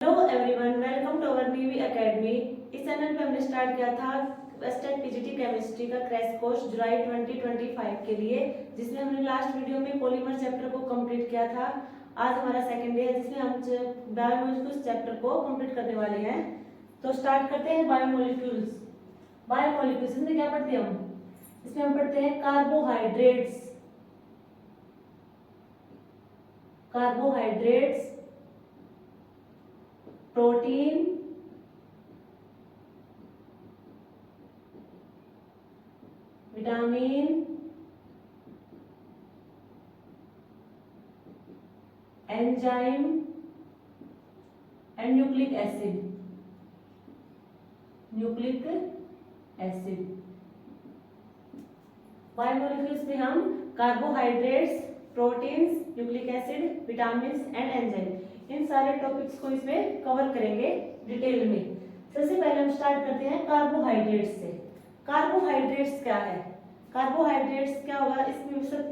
Hello everyone, welcome to our new academy. इस channel पे हमने स्टार्ट किया था वेस्टर्न पीजीटी केमिस्ट्री का क्रैश कोर्स जुलाई 2025 के लिए, जिसमें हमने लास्ट वीडियो में पॉलीमर चैप्टर को कंप्लीट किया था। आज हमारा सेकंड डे है जिसमें हम बायोमोलिक्यूल्स चैप्टर को कंप्लीट करने वाले हैं। तो स्टार्ट करते हैं बायोमोलिक्यूल्स। बायोमोलिक्यूल्स में क्या पढ़ते हैं हम? इसमें हम पढ़ते हैं carbohydrates, protein, vitamin, enzyme and nucleic acid. Biomolecules में हम carbohydrates, proteins, nucleic acid, vitamin and enzyme, इन सारे टॉपिक्स को इसमें कवर करेंगे डिटेल में। सबसे पहले हम स्टार्ट करते हैं कार्बोहाइड्रेट्स से। कार्बोहाइड्रेट्स क्या है? कार्बोहाइड्रेट्स क्या होगा? इसमें सब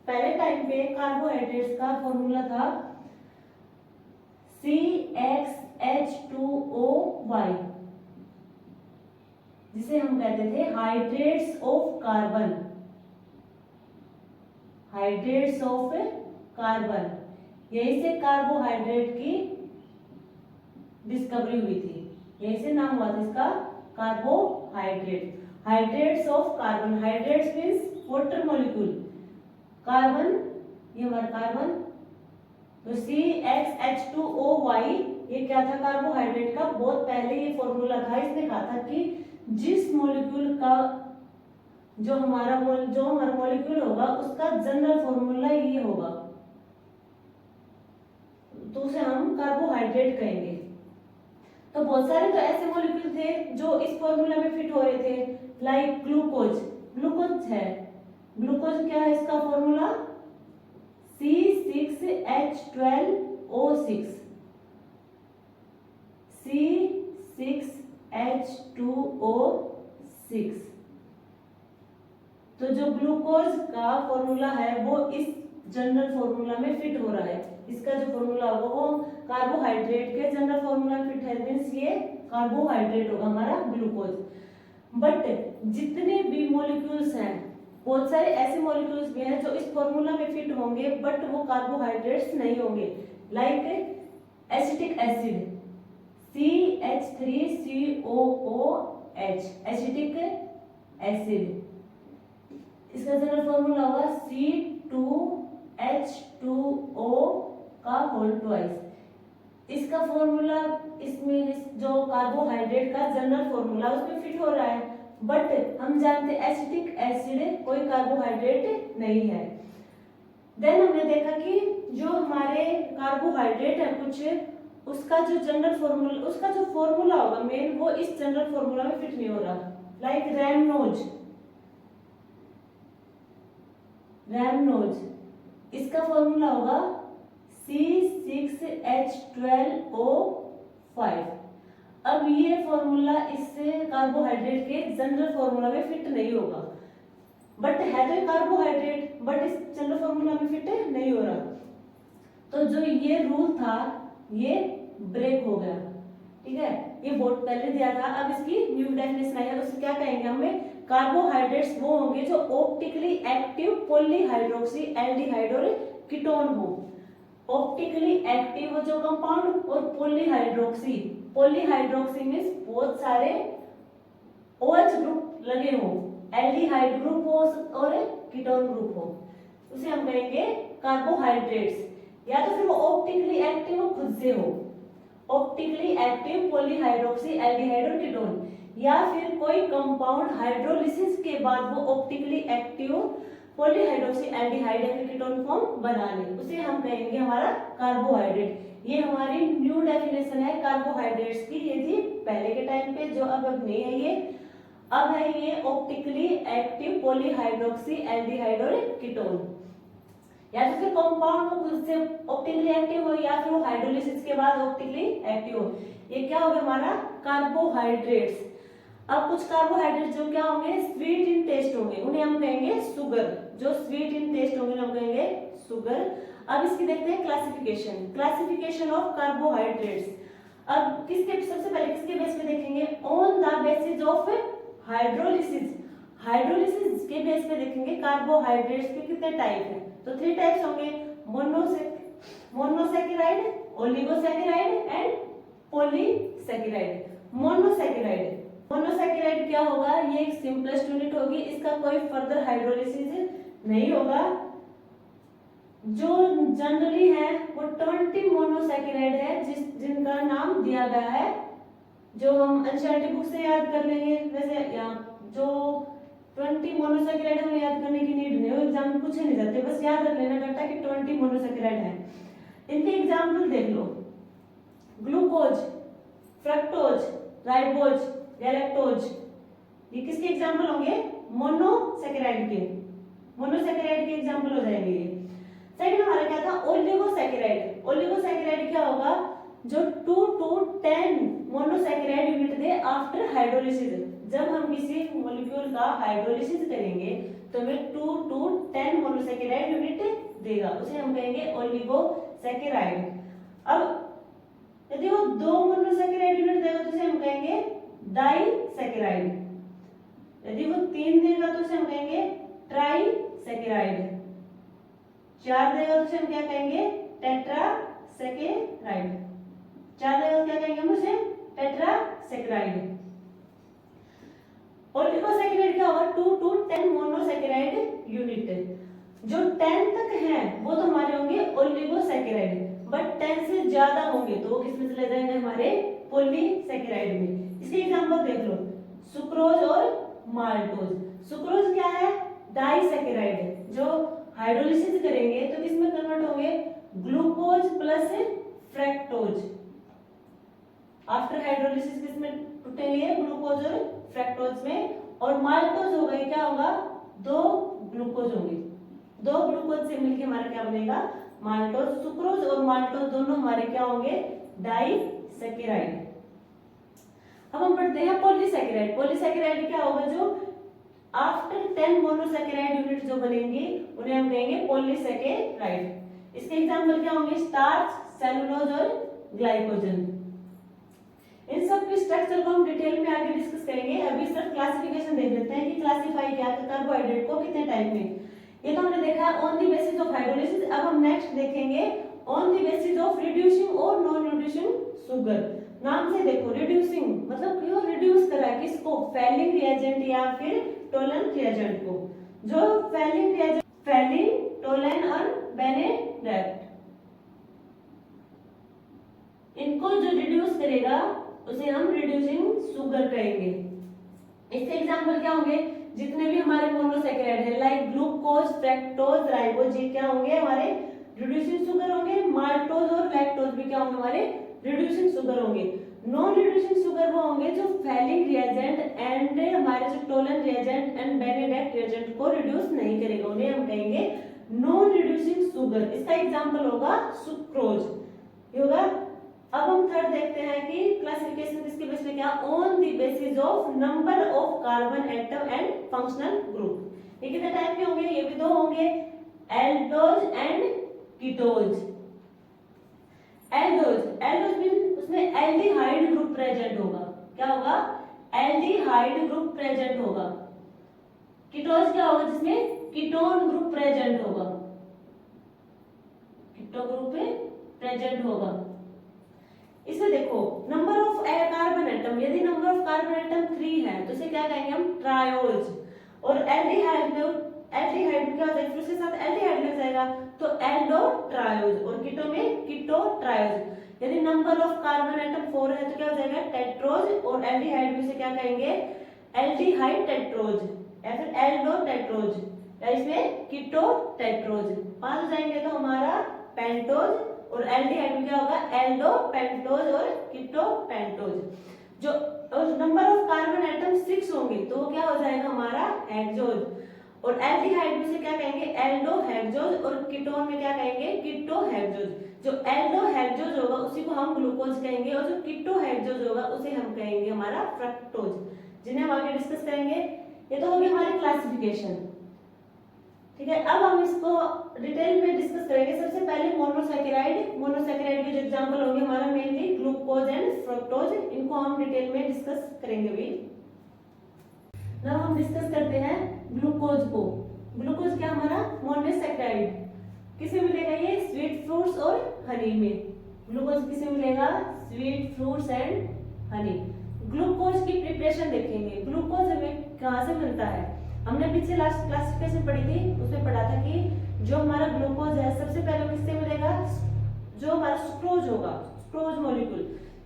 पहले टाइम पे कार्बोहाइड्रेट्स का फॉर्मूला था CxH2OY, जिसे हम कहते थे हाइड्रेट्स ऑफ कार्बन। यहीं से कार्बोहाइड्रेट की डिस्कवरी हुई थी, यहीं से नाम हुआ था इसका carbohydrate. Hydrates of carbon, hydrates means water molecule. Carbon, ये हमारा कार्बन, तो CxH2OY ये क्या था? कार्बोहाइड्रेट का बहुत पहले ये फॉर्मूला था। इसने कहा था कि जिस मॉलिक्यूल का जो हमारा मॉलिक्यूल होगा उसका जनरल फॉर्मूला ये होगा, तो उसे हम कार्बोहाइड्रेट कहेंगे। तो बहुत सारे तो ऐसे मॉलिक्यूल थे जो इस फॉर्मूला में फिट हो रहे थे, लाइक ग्लूकोज। ग्लूकोज है, ग्लूकोज क्या है इसका फॉर्मूला? C6H12O6, C6H2O6। तो जो ग्लूकोज का फॉर्मूला है वो इस जनरल फॉर्मूला में फिट हो रहा है। इसका जो फॉर्मूला होगा वो कार्बोहाइड्रेट के जनरल फॉर्मूला में फिट है, मींस ये कार्बोहाइड्रेट होगा हमारा ग्लूकोज। बट जितने भी मॉलिक्यूल्स हैं, बहुत सारे ऐसे मॉलिक्यूल्स भी हैं जो इस फॉर्मूला में फिट होंगे बट वो कार्बोहाइड्रेट्स नहीं होंगे, like acetic acid CH3COOH, acetic acid. इसका जनरल फॉर्मूला होगा C2H2O का होल ट्वाइस। इसका फॉर्मूला इसमें जो कार्बोहाइड्रेट का जनरल फॉर्मूला उसमें फिट हो रहा है, बट हम जानते हैं एसिटिक एसिड कोई कार्बोहाइड्रेट नहीं है। देन हमने देखा कि जो हमारे कार्बोहाइड्रेट है कुछ, उसका जो जनरल फॉर्मूला, उसका जो फॉर्मूला होगा मेन, वो इस जनरल फॉर्मूला में फिट नहीं हो रहा, लाइक रैमनोज। इसका फॉर्मूला होगा C6H12O5। अब ये फॉर्मूला इससे कार्बोहाइड्रेट के जनरल फॉर्मूला में फिट नहीं होगा, बट है तो कार्बोहाइड्रेट, बट इस जनरल फॉर्मूला में फिट नहीं हो रहा। तो जो ये रूल था ये ब्रेक हो गया, ठीक है? ये बहुत पहले दिया था, अब इसकी न्यू डेफिनेशन आई है। उसे क्या कहेंगे? हमें कार्बोहाइड्रेट्स वो होंगे जो ऑप्टिकली एक्टिव पॉलीहाइड्रोक्सी एल्डिहाइड और कीटोन हो। ऑप्टिकली एक्टिव जो कंपाउंड, और पॉलीहाइड्रोक्सी मींस बहुत सारे OH ग्रुप लगे हो, एल्डिहाइड ग्रुप हो और कीटोन ग्रुप हो, उसे हम कहेंगे कार्बोहाइड्रेट्स। या तो फिर वो ऑप्टिकली एक्टिव हो, खुद से हो, ऑप्टिकली एक्टिव पॉलीहाइड्रोक्सी एल्डिहाइड और कीटोन, या फिर कोई कंपाउंड हाइड्रोलिसिस के बाद वो ऑप्टिकली एक्टिव पॉलीहाइड्रोक्सी एल्डिहाइड या फिर कीटोन फॉर्म बना ले, उसे हम कहेंगे हमारा कार्बोहाइड्रेट। ये हमारी न्यू डेफिनेशन है कार्बोहाइड्रेट्स की। ये थी पहले के टाइम पे, जो अब नहीं है ये, अब है ये ऑप्टिकली एक्टिव पॉलीहाइड्रोक्सी एल्डिहाइड और कीटोन। या तो फिर कंपाउंड वो खुद से ऑप्टिकली एक्टिव हो, या फिर वो हाइड्रोलिसिस के बाद ऑप्टिकली एक्टिव हो। ये क्या होगा? हमारा कार्बोहाइड्रेट्स। अब कुछ कार्बोहाइड्रेट जो क्या होंगे? स्वीट इन टेस्ट होंगे, उन्हें हम कहेंगे शुगर। जो स्वीट इन टेस्ट होंगे हम कहेंगे शुगर। अब इसकी देखते हैं क्लासिफिकेशन ऑफ कार्बोहाइड्रेट्स। अब सबसे पहले किसके बेस पे देखेंगे, on the basis of hydrolysis, hydrolysis के बेस पे देखेंगे कार्बोहाइड्रेट्स के कितने टाइप है। तो 3 टाइप्स होंगे, monosaccharide, oligosaccharide and polysaccharide. Monosaccharide क्या होगा, ये एक सिंपलेस्ट यूनिट होगी, इसका कोई फर्दर हाइड्रोलिसिस नहीं होगा। जो जनरली है वो 20 मोनोसैकेराइड है जिनका नाम दिया गया है, जो हम एनसीईआरटी बुक से याद कर लेंगे। वैसे जो 20 मोनोसैकेराइड हमें याद करने की नीड नहीं है, एग्जाम में पूछे नहीं जाते, बस याद रख लेना करता है कि 20 मोनोसैकेराइड है। इनके एग्जाम्पल देख लो, ग्लूकोज, फ्रक्टोज, राइबोज, गैलेक्टोज, ये किसके एग्जाम्पल होंगे, मोनोसैकेराइड के एग्जाम्पल हो जाएंगे ये। सेकंड हमारा क्या था, ओलिगोसैकेराइड। ओलिगोसैकेराइड क्या होगा, जो 2 to 10 monosaccharide unit they after hydrolysis. जब हम किसी मॉलिक्यूल का हाइड्रोलिसिस करेंगे तो हमें 2 to 10 मोनोसैकेराइड यूनिट देगा, उसे हम कहेंगे ओलिगोसैकेराइड। अब यदि वो 2 मोनोसैकेराइड यूनिट देगा तो उसे हम कहेंगे डाइसैकेराइड। यदि वो 3 देगा तो उसे हम कहेंगे ट्राइसैकेराइड। 4 देगा तो उसे हम क्या कहेंगे, टेट्रासैकेराइड। 4 देगा तो क्या कहेंगे हम उसे, टेट्रासैकेराइड। ओलिगोसैकेराइड क्या होगा, 2 to 10 मोनोसैकेराइड यूनिट। जो 10 तक हैं वो तो हमारे होंगे ओलिगोसैकेराइड, बट 10 से ज्यादा होंगे तो वो किसमें चले जाएंगे, हमारे पॉलीसैकेराइड में। इसके एग्जांपल देख लो, सुक्रोज और माल्टोज। सुक्रोज क्या है, डाइसैकेराइड, जो हाइड्रोलिसिस करेंगे तो किसमें कन्वर्ट होंगे, glucose plus fructose. After hydrolysis किसमें टूटेंगे, ग्लूकोज और फ्रक्टोज में। और माल्टोज हो गए, क्या होगा, 2 ग्लूकोज होंगे, 2 ग्लूकोज से मिलके हमारा क्या बनेगा, माल्टोज। सुक्रोज और माल्टोज दोनों हमारे क्या होंगे, डाइसैकेराइड। अब हम पढ़ते हैं पॉलीसैकेराइड। पॉलीसैकेराइड क्या होगा, जो आफ्टर 10 मोनोसैकेराइड यूनिट जो बनेंगी उन्हें हम कहेंगे पॉलीसैकेराइड। इसके एग्जांपल क्या होंगे, स्टार्च, सेलुलोज और ग्लाइकोजन। इन सब के स्ट्रक्चर को हम डिटेल में आगे डिस्कस करेंगे। अभी सिर्फ क्लासिफिकेशन देख लेते हैं कि क्लासिफाई क्या है कार्बोहाइड्रेट को कितने टाइप में। ये तो हमने देखा on the basis of hydrolysis. अब हम नेक्स्ट देखेंगे on the basis of reducing और नॉन रिड्यूसिंग शुगर। नाम से देखो, रिड्यूसिंग मतलब क्यों रिड्यूस करा है, किसको, फेलिंग रिएजेंट या फिर टोलन रिएजेंट को। जो फेलिंग रिएजेंट, फेलिन, टोलन और बेनेडेक्ट, इनको जो रिड्यूस करेगा उसे हम रिड्यूसिंग शुगर कहेंगे। इसके एग्जांपल क्या होंगे, जितने भी हमारे मोनोसैकेराइड है लाइक ग्लूकोज, फ्रक्टोज, राइबोज, ये क्या होंगे, हमारे रिड्यूसिंग शुगर होंगे। माल्टोज और लैक्टोज भी क्या होंगे, हमारे रिड्यूसिंग शुगर होंगे। नॉन रिड्यूसिंग शुगर वो होंगे जो फेलिंग रिएजेंट एंड हमारे जो टोलन रिएजेंट एंड बेनेडेक्ट रिएजेंट को रिड्यूस नहीं करेगा, उन्हें हम कहेंगे नॉन रिड्यूसिंग शुगर। इसका एग्जांपल होगा सुक्रोज, ये होगा। अब हम थर्ड देखते हैं कि क्लासिफिकेशन किसके बेस पे, क्या, on the basis of number of carbon atom and functional group. ये कितने टाइप के होंगे, ये भी 2 होंगे, aldose and ketose. Aldose mean उसमें एल्डिहाइड ग्रुप प्रेजेंट होगा, क्या होगा, एल्डिहाइड ग्रुप प्रेजेंट होगा। कीटोज क्या होगा, जिसमें कीटोन ग्रुप प्रेजेंट होगा, कीटोन ग्रुप प्रेजेंट होगा। इसमें देखो नंबर ऑफ कार्बन एटम, यदि नंबर ऑफ कार्बन एटम 3 है तो इसे क्या कहेंगे हम, ट्रायोज। और एल्डिहाइड क्या हो जाएगा, फिर उसके साथ एल्डिहाइड लग जाएगा तो एल्डो ट्रायोज। और कीटो में कीटो ट्रायोज। यदि नंबर ऑफ कार्बन एटम 4 है तो क्या हो जाएगा, टेट्रोज। और एल्डिहाइड में से क्या कहेंगे, एल्डिहाइड टेट्रोज या फिर एल्डो टेट्रोज, या इसमें कीटो टेट्रोज। 5 हो जाएंगे तो हमारा पेंटोज। और एल्डिहाइड में क्या होगा, एल्डो पेंटोज और कीटो पेंटोज। जो नंबर ऑफ कार्बन एटम 6 होंगे तो क्या हो जाएगा, हमारा हेक्सोज। और एल्डिहाइड में से क्या कहेंगे, एल्डो हेक्सोज। और कीटोन में क्या कहेंगे, कीटो हेक्सोज। जो एल्डो हेक्सोज होगा उसी को हम ग्लूकोज कहेंगे, और जो कीटो हेक्सोज होगा उसे हम कहेंगे हमारा फ्रक्टोज, जिन्हें हम आगे डिस्कस करेंगे। ये तो होगी हमारी क्लासिफिकेशन, ठीक है। अब हम इसको डिटेल में डिस्कस करेंगे। सबसे पहले मोनोसैकेराइड के जो एग्जांपल होंगे हमारा मेनली ग्लूकोज एंड इनको हम डिटेल में डिस्कस करेंगे अभी। नाउ हम डिस्कस करते हैं ग्लूकोज को। ग्लूकोज क्या हमारा मोनोसैकेराइड, किसे मिलेगा ये स्वीट फ्रूट्स और हनी में। ग्लूकोज किसे मिलेगा sweet fruits and honey. Glucose की प्रिपरेशन देखेंगे, ग्लूकोज हमें कहाँ से मिलता है। हमने पीछे लास्ट क्लासिफिकेशन पढ़ी थी, उसमें पढ़ा था कि जो हमारा ग्लूकोज है सबसे पहले किससे मिलेगा, जो हमारा सुक्रोज होगा, सुक्रोज मॉलिक्यूल,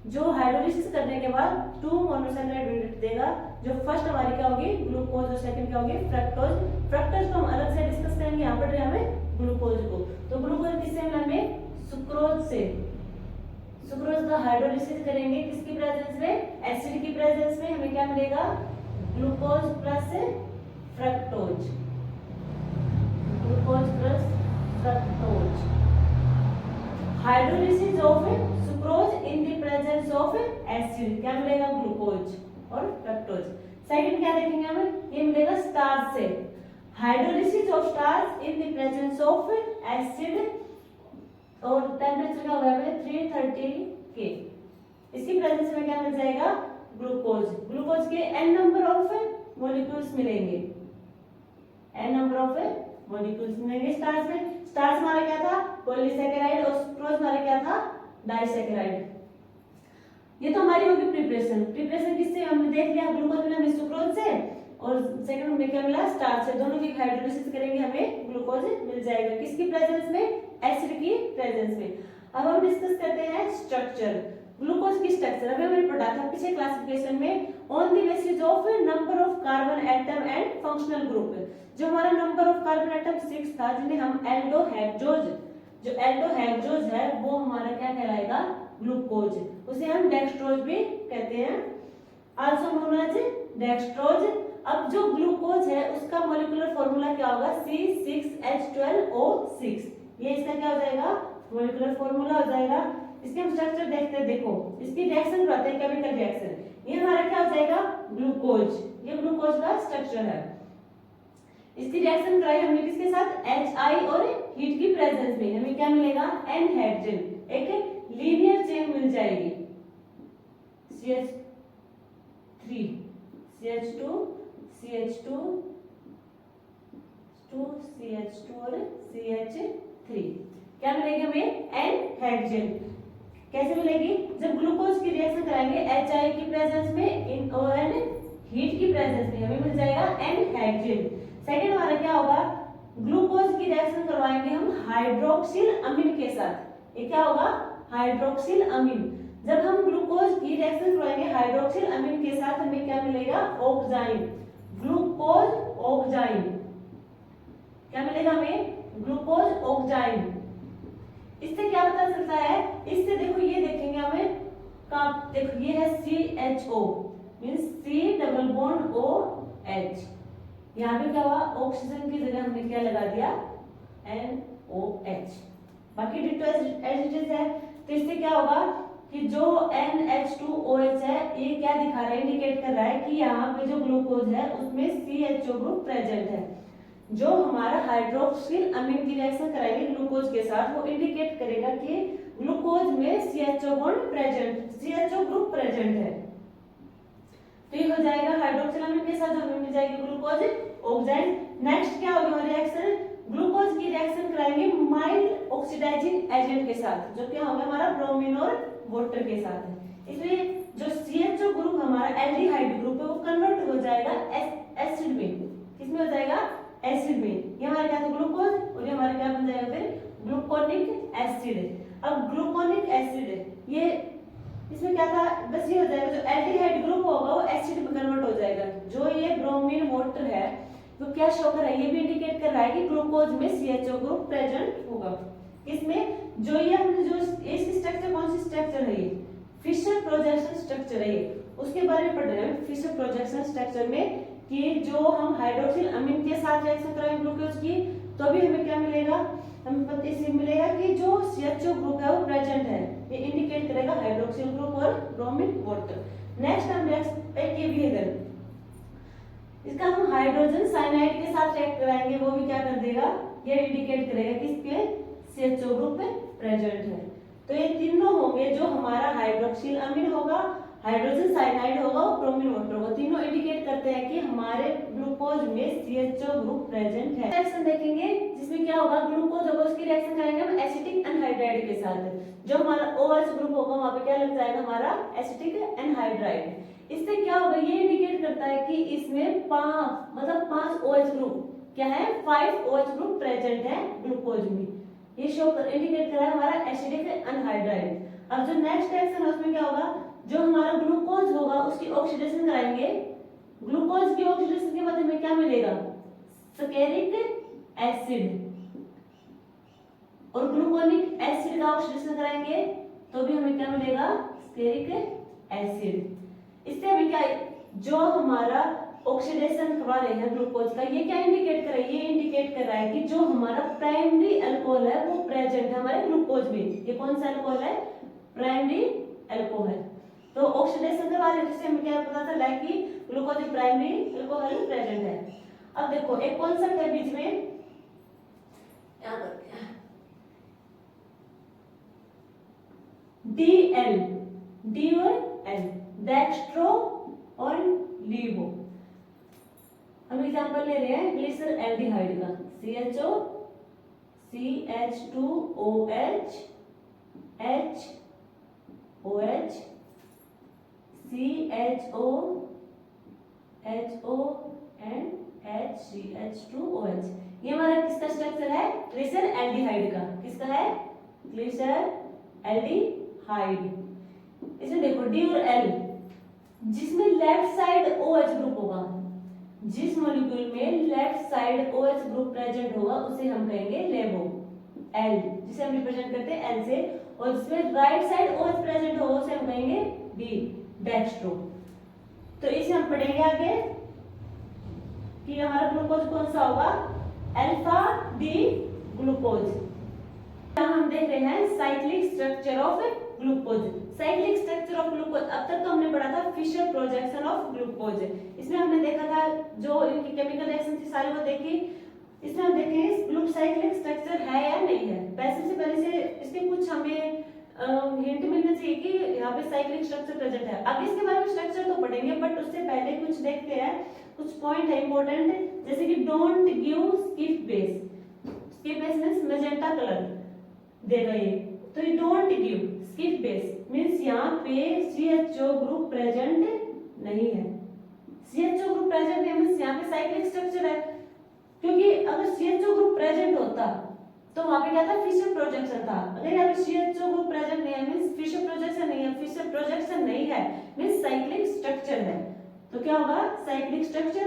जो हाइड्रोलिसिस करने के बाद 2 मोनोसैकेराइड यूनिट देगा। जो फर्स्ट हमारी क्या होगी ग्लूकोज और सेकंड क्या होगी फ्रक्टोज। फ्रक्टोज को हम अलग से डिस्कस करेंगे, यहाँ पर हमें ग्लूकोज को। तो ग्लूकोज किससे मिला हमें सुक्रोज से। सुक्रोज का हाइड्रोलिसिस करेंगे किसकी प्रेजेंस में, एसिड की प्रेजेंस में, हमें क्या मिलेगा glucose plus fructose, glucose plus fructose. Hydrolysis of sucrose in the presence of acid क्या मिलेगा ग्लूकोज और फ्रक्टोज। सेकंड क्या देखेंगे हम, ये मिलेगा स्टार्च से। Hydrolysis of starch in the presence of acid और टेम्परेचर क्या होगा 330 के, इसकी प्रेजेंस में क्या मिल जाएगा ग्लूकोज। ग्लूकोज के n नंबर ऑफ मॉलिक्यूल्स मिलेंगे, n नंबर ऑफ मॉलिक्यूल्स मिलेंगे स्टार्च में। स्टार्च हमारा क्या था पॉलीसैकेराइड और सुक्रोज हमारा क्या था डाइसैकेराइड। ये तो हमारी होगी प्रिपरेशन। प्रिपरेशन किससे हमने देख लिया, ग्लूकोज मिला हमें सुक्रोज से और सेकंड में क्या मिला स्टार्च से, दोनों की हाइड्रोलिसिस करेंगे हमें ग्लूकोज मिल जाएगा किसकी प्रेजेंस में, एसिड की प्रेजेंस में। अब हम डिस्कस करते हैं स्ट्रक्चर, ग्लूकोज की स्ट्रक्चर। अभी हमने पढ़ा था पीछे क्लासिफिकेशन में on the basis of number of carbon atom and functional group. जो हमारा नंबर ऑफ कार्बन एटम 6 था, जिन्हें हम एल्डोहेक्सोज, जो एल्डोहेक्सोज है वो हमारा क्या कहलाएगा ग्लूकोज, उसे हम डेक्सट्रोज भी कहते हैं, आल्सो नोन एज डेक्सट्रोज। अब जो ग्लूकोज है उसका मॉलिक्यूलर फार्मूला क्या होगा C6H12O6, ये इसका क्या हो जाएगा मॉलिक्यूलर फार्मूला हो जाएगा। इसके हम स्ट्रक्चर देखते हैं, देखो इसकी रिएक्शन कराते हैं केमिकल रिएक्शन। ये हमारा क्या हो जाएगा ग्लूकोज, ये ग्लूकोज का स्ट्रक्चर है। इसकी रिएक्शन कराई हमने किसके साथ HI और हीट की प्रेजेंस में, हमें क्या मिलेगा एनहाइड्रोजन, एक लीनियर चेन मिल जाएगी CH3 CH2 CH2 CH2 और CH3 क्या मिलेगी हमें एनहाइड्रोजन। कैसे मिलेगी, जब ग्लूकोज की रिएक्शन कराएंगे HI की प्रेजेंस में और हीट की प्रेजेंस में, हमें मिल जाएगा एनहाइड्रोजन। सेकंड हमारा क्या होगा, ग्लूकोज की रिएक्शन करवाएंगे हम हाइड्रोक्सिल अमीन के साथ, ये क्या होगा हाइड्रोक्सिल अमीन। जब हम ग्लूकोज की रिएक्शन करवाएंगे हाइड्रोक्सिल अमीन के साथ, हमें क्या मिलेगा ऑक्साइन, ग्लूकोज ऑक्साइन, क्या मिलेगा हमें ग्लूकोज ऑक्साइन। इससे क्या पता चलता है, इससे देखो ये देखेंगे हमें का, देखो ये है CHO means C double bond OH, यहाँ पे क्या हुआ ऑक्सीजन की जगह हमने क्या लगा दिया NOH, बाकी डिटो एज इट इज है। तो इससे क्या होगा कि जो NH2OH है ये क्या दिखा रहा है, इंडिकेट कर रहा है कि यहाँ पे जो ग्लूकोज है उसमें CHO ग्रुप प्रेजेंट है। जो हमारा हाइड्रोक्सिल अमीन की रिएक्शन कराएंगे ग्लूकोज के साथ, वो इंडिकेट करेगा कि ग्लूकोज में CHO bond present, CHO group present है। तो ये हो जाएगा हाइड्रोक्सिल अमीन के साथ जो हमें मिल जाएगी ग्लूकोज ऑक्साइन। नेक्स्ट क्या होगा हमारी रिएक्शन, ग्लूकोज की रिएक्शन कराएंगे माइल्ड ऑक्सीडाइजिंग एजेंट के साथ, जो क्या होगा हमारा ब्रोमीन और वाटर के साथ है। इसलिए जो CHO ग्रुप हमारा एल्डिहाइड ग्रुप है वो कन्वर्ट हो जाएगा एसिड में, किसमें हो जाएगा एसिड में। ये हमारा क्या था ग्लूकोज और ये हमारा क्या बन जाएगा फिर ग्लूकोनिक एसिड। अब ग्लूकोनिक एसिड ये इसमें क्या था, बस ये हो जाएगा जो एल्डिहाइड ग्रुप होगा वो एसिड में कन्वर्ट हो जाएगा। जो ये ब्रोमीन वाटर है तो क्या शो कर रहा है, ये भी इंडिकेट कर रहा है कि ग्लूकोज में CHO ग्रुप प्रेजेंट होगा। इसमें जो ये हमने जो इसकी स्ट्रक्चर कौन सी स्ट्रक्चर है, ये फिशर प्रोजेक्शन स्ट्रक्चर है, उसके बारे में पढ़ रहे हैं फिशर प्रोजेक्शन स्ट्रक्चर में कि जो हम हाइड्रोक्सिल अमीन के साथ रिएक्शन कराएंगे ग्लूकोज की तो अभी हमें क्या मिलेगा, हमें पता इसे मिलेगा कि जो CHO ग्रुप है वो प्रेजेंट है, ये इंडिकेट करेगा हाइड्रोक्सिल ग्रुप और ब्रोमीन वाटर। नेक्स्ट हम बिहेवियर, इसका हम हाइड्रोजन साइनाइड के साथ रिएक्ट कराएंगे, वो भी क्या कर देगा, ये इंडिकेट करेगा कि इसके CHO ग्रुप प्रेजेंट है। तो ये तीनों होंगे जो हमारा हाइड्रोक्सिल अमीन होगा, हाइड्रोजन साइनाइड होगा और ब्रोमीन वाटर होगा। तीनों इंडिकेट करते हैं कि हमारे ग्लूकोज में CHO ग्रुप प्रेजेंट है। रिएक्शन देखेंगे जिसमें क्या होगा, ग्लूकोज होगा उसकी रिएक्शन करेंगे हम एसिटिक एनहाइड्राइड के साथ। जो हमारा OH ग्रुप होगा वहां पे क्या लग जाएगा, हमारा एसिटिक एनहाइड्राइड। इससे क्या होगा, ये इंडिकेट करता है कि इसमें 5 OH ग्रुप क्या है, 5 OH ग्रुप प्रेजेंट है ग्लूकोज में। ये शो इंडिकेट कर रहा है हमारा एसिडिक एनहाइड्राइड। अब जो नेक्स्ट रिएक्शन है उसमें क्या होगा, जो हमारा ग्लूकोज होगा उसकी ऑक्सीडेशन कराएंगे। ग्लूकोज की ऑक्सीडेशन के बाद हमें क्या मिलेगा, स्टेरिक एसिड। और ग्लूकोनिक एसिड का ऑक्सीडेशन कराएंगे तो भी हमें क्या मिलेगा, स्टेरिक एसिड। इससे हमें क्या, जो हमारा ऑक्सीडेशन करवा रहे हैं ग्लूकोज का, ये क्या इंडिकेट कर रहा है, ये इंडिकेट कर रहा है कि जो हमारा प्राइमरी अल्कोहल है वो प्रेजेंट है हमारे ग्लूकोज में। ये कौन सा अल्कोहल है, प्राइमरी अल्कोहल। तो ऑक्सीडेशन करवा रहे हैं जिससे हमें क्या पता चला कि ग्लूकोज प्राइमरी अल्कोहल प्रेजेंट है। अब देखो एक कॉन्सेप्ट है बीच में, DL, D और L, डेक्स्ट्रो और लीवो। हम एग्जांपल ले रहे हैं ग्लिसर एल्डिहाइड का, CHO CH2OH HOH CHO HO and HCH2OH। ये हमारा किसका स्ट्रक्चर है, ग्लिसर एल्डिहाइड का। किसका है, ग्लिसर एल्डिहाइड। इसमें देखो D और L, जिसमें लेफ्ट साइड OH ग्रुप होगा, जिस मॉलिक्यूल में left side OH group present होगा उसे हम कहेंगे लेवो, L, जिसे हम रिप्रेजेंट करते हैं L से। और जिसमें राइट साइड OH प्रेजेंट होगा उसे हम कहेंगे D, डेक्स्ट्रो। तो इसे हम पढ़ेंगे आगे कि हमारा ग्लूकोज कौन सा होगा, अल्फा डी ग्लूकोज। हम देख रहे हैं cyclic structure of glucose. Cyclic structure of glucose, अब तक तो हमने पढ़ा था फिशर प्रोजेक्शन ऑफ ग्लूकोज। इसमें हमने देखा था जो इनकी केमिकल रिएक्शन थी सारी वो देखी। इसमें हम देखेंगे ग्लूक साइक्लिक स्ट्रक्चर है या नहीं है। पैसे से पहले से इसके कुछ हमें हिंट मिलना चाहिए कि यहाँ पे साइक्लिक स्ट्रक्चर प्रेजेंट है। आगे इसके बारे में स्ट्रक्चर तो पढ़ेंगे, बट उससे पहले कुछ देखते हैं, कुछ पॉइंट है इंपॉर्टेंट, जैसे कि don't give skip base. Skip base means magenta colour देगा ये, तो ये don't give skip base means यहाँ पे CHO ग्रुप प्रेजेंट नहीं है। CHO ग्रुप प्रेजेंट है मींस यहाँ पे साइक्लिक स्ट्रक्चर है, क्योंकि अगर CHO ग्रुप प्रेजेंट होता तो वहां पे क्या था, फिशर प्रोजेक्शन था। अगर यहाँ पे CHO ग्रुप प्रेजेंट नहीं है मींस फिशर प्रोजेक्शन नहीं है। फिशर प्रोजेक्शन नहीं है मींस साइक्लिक स्ट्रक्चर है, तो क्या होगा, साइक्लिक स्ट्रक्चर।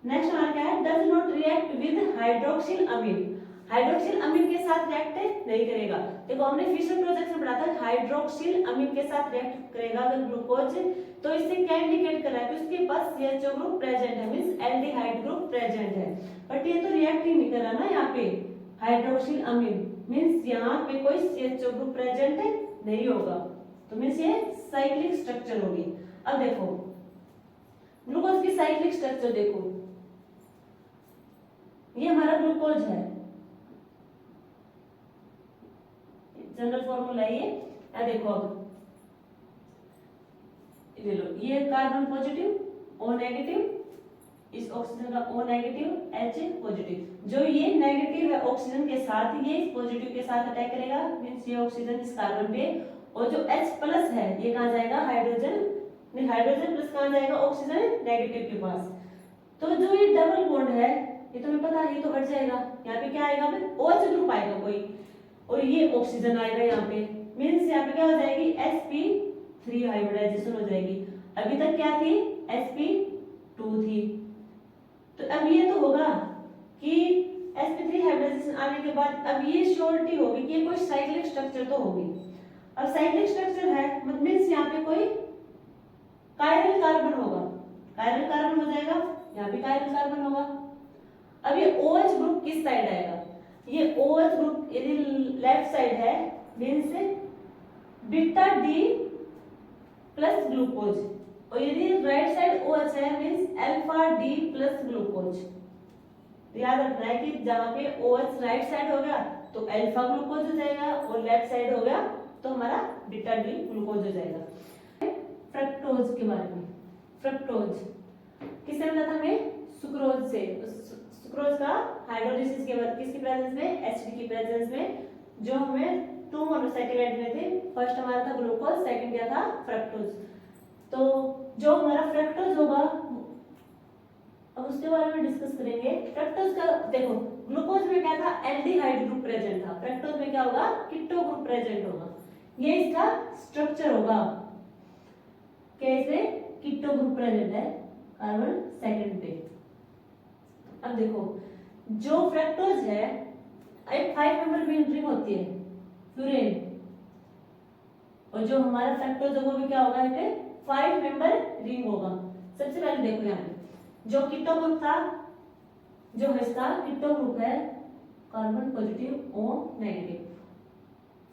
नेक्स्ट हमारा क्या है, does not react with hydroxyl amine. Hydroxyl amine के साथ रिएक्ट नहीं करेगा। देखो हमने फिशर प्रोजेक्शन पढ़ा था, हाइड्रोक्सिल अमीन के साथ रिएक्ट करेगा अगर ग्लूकोज, तो इससे क्या इंडिकेट कर रहा है कि उसके पास CHO ग्रुप प्रेजेंट है मींस एल्डिहाइड ग्रुप प्रेजेंट है। बट ये तो रिएक्ट ही नहीं कर रहा ना यहाँ पे हाइड्रोक्सिल अमीन, मींस यहाँ पे कोई CHO ग्रुप प्रेजेंट नहीं होगा, तो मींस ये साइक्लिक स्ट्रक्चर होगी। अब देखो ग्लूकोज की साइक्लिक स्ट्रक्चर देखो, ये हमारा ग्लूकोज है, जनरल फॉर्मूला ये देखो। अब ले लो, ये कार्बन पॉजिटिव O नेगेटिव, इस ऑक्सीजन का O नेगेटिव H पॉजिटिव। जो ये नेगेटिव है ऑक्सीजन के साथ, ये इस पॉजिटिव के साथ अटैक करेगा मींस ये ऑक्सीजन इस कार्बन पे, और जो H प्लस है ये कहां जाएगा, हाइड्रोजन, नहीं हाइड्रोजन प्लस कहां जाएगा, ऑक्सीजन नेगेटिव के पास। तो जो ये डबल बॉन्ड है ये तुम्हें पता है, ये तो हट जाएगा। यहाँ पे क्या आएगा, OH ग्रुप आएगा कोई, और ये ऑक्सीजन आएगा यहाँ पे, मींस यहाँ पे क्या हो जाएगी, sp3 हाइब्रिडाइजेशन हो जाएगी। अभी तक क्या थी, sp2 थी। तो अब ये तो होगा कि sp3 हाइब्रिडाइजेशन आने के बाद अब ये श्योरिटी होगी कि ये कोई साइक्लिक स्ट्रक्चर तो होगी। अब साइक्लिक स्ट्रक्चर है मींस यहाँ पे कोई कायरल कार्बन होगा, कायरल कार्बन हो जाएगा, यहाँ पे कायरल कार्बन होगा। अब ये OH ग्रुप किस साइड आएगा, ये OH ग्रुप यदि लेफ्ट साइड है means beta D plus glucose, और यदि राइट साइड OH है means alpha D plus glucose. याद रखना है कि जहां पे OH राइट साइड हो गया तो अल्फा ग्लूकोज हो जाएगा, और लेफ्ट साइड हो गया तो हमारा बीटा डी ग्लूकोज हो जाएगा। फ्रक्टोज के बारे में, फ्रक्टोज किससे मिला था हमें? सुक्रोज से। सुक्रोज का हाइड्रोलिसिस के बाद किसकी प्रेजेंस में? एसिड की प्रेजेंस में, जो हमें 2 मोनोसैकेराइड में थे। फर्स्ट हमारा था ग्लूकोज, सेकंड क्या था? फ्रक्टोज। तो जो हमारा फ्रक्टोज होगा अब उसके बारे में डिस्कस करेंगे। फ्रक्टोज का देखो, ग्लूकोज में क्या था? एल्डिहाइड ग्रुप प्रेजेंट था। फ्रक्टोज में क्या होगा? कीटो ग्रुप प्रेजेंट होगा। ये इसका स्ट्रक्चर होगा। क्या इसमें कीटो ग्रुप प्रेजेंट है कार्बन सेकंड पे। अब देखो, जो फ्रक्टोज है एक 5 मेंबर रिंग होती है फ्यूरेन, और जो हमारा फ्रक्टोज है वो भी क्या होगा? एक 5 मेंबर रिंग होगा। सबसे पहले देखो यहाँ पे जो कीटो ग्रुप था, जो है इसका कीटो ग्रुप है कार्बन पॉजिटिव ओ नेगेटिव।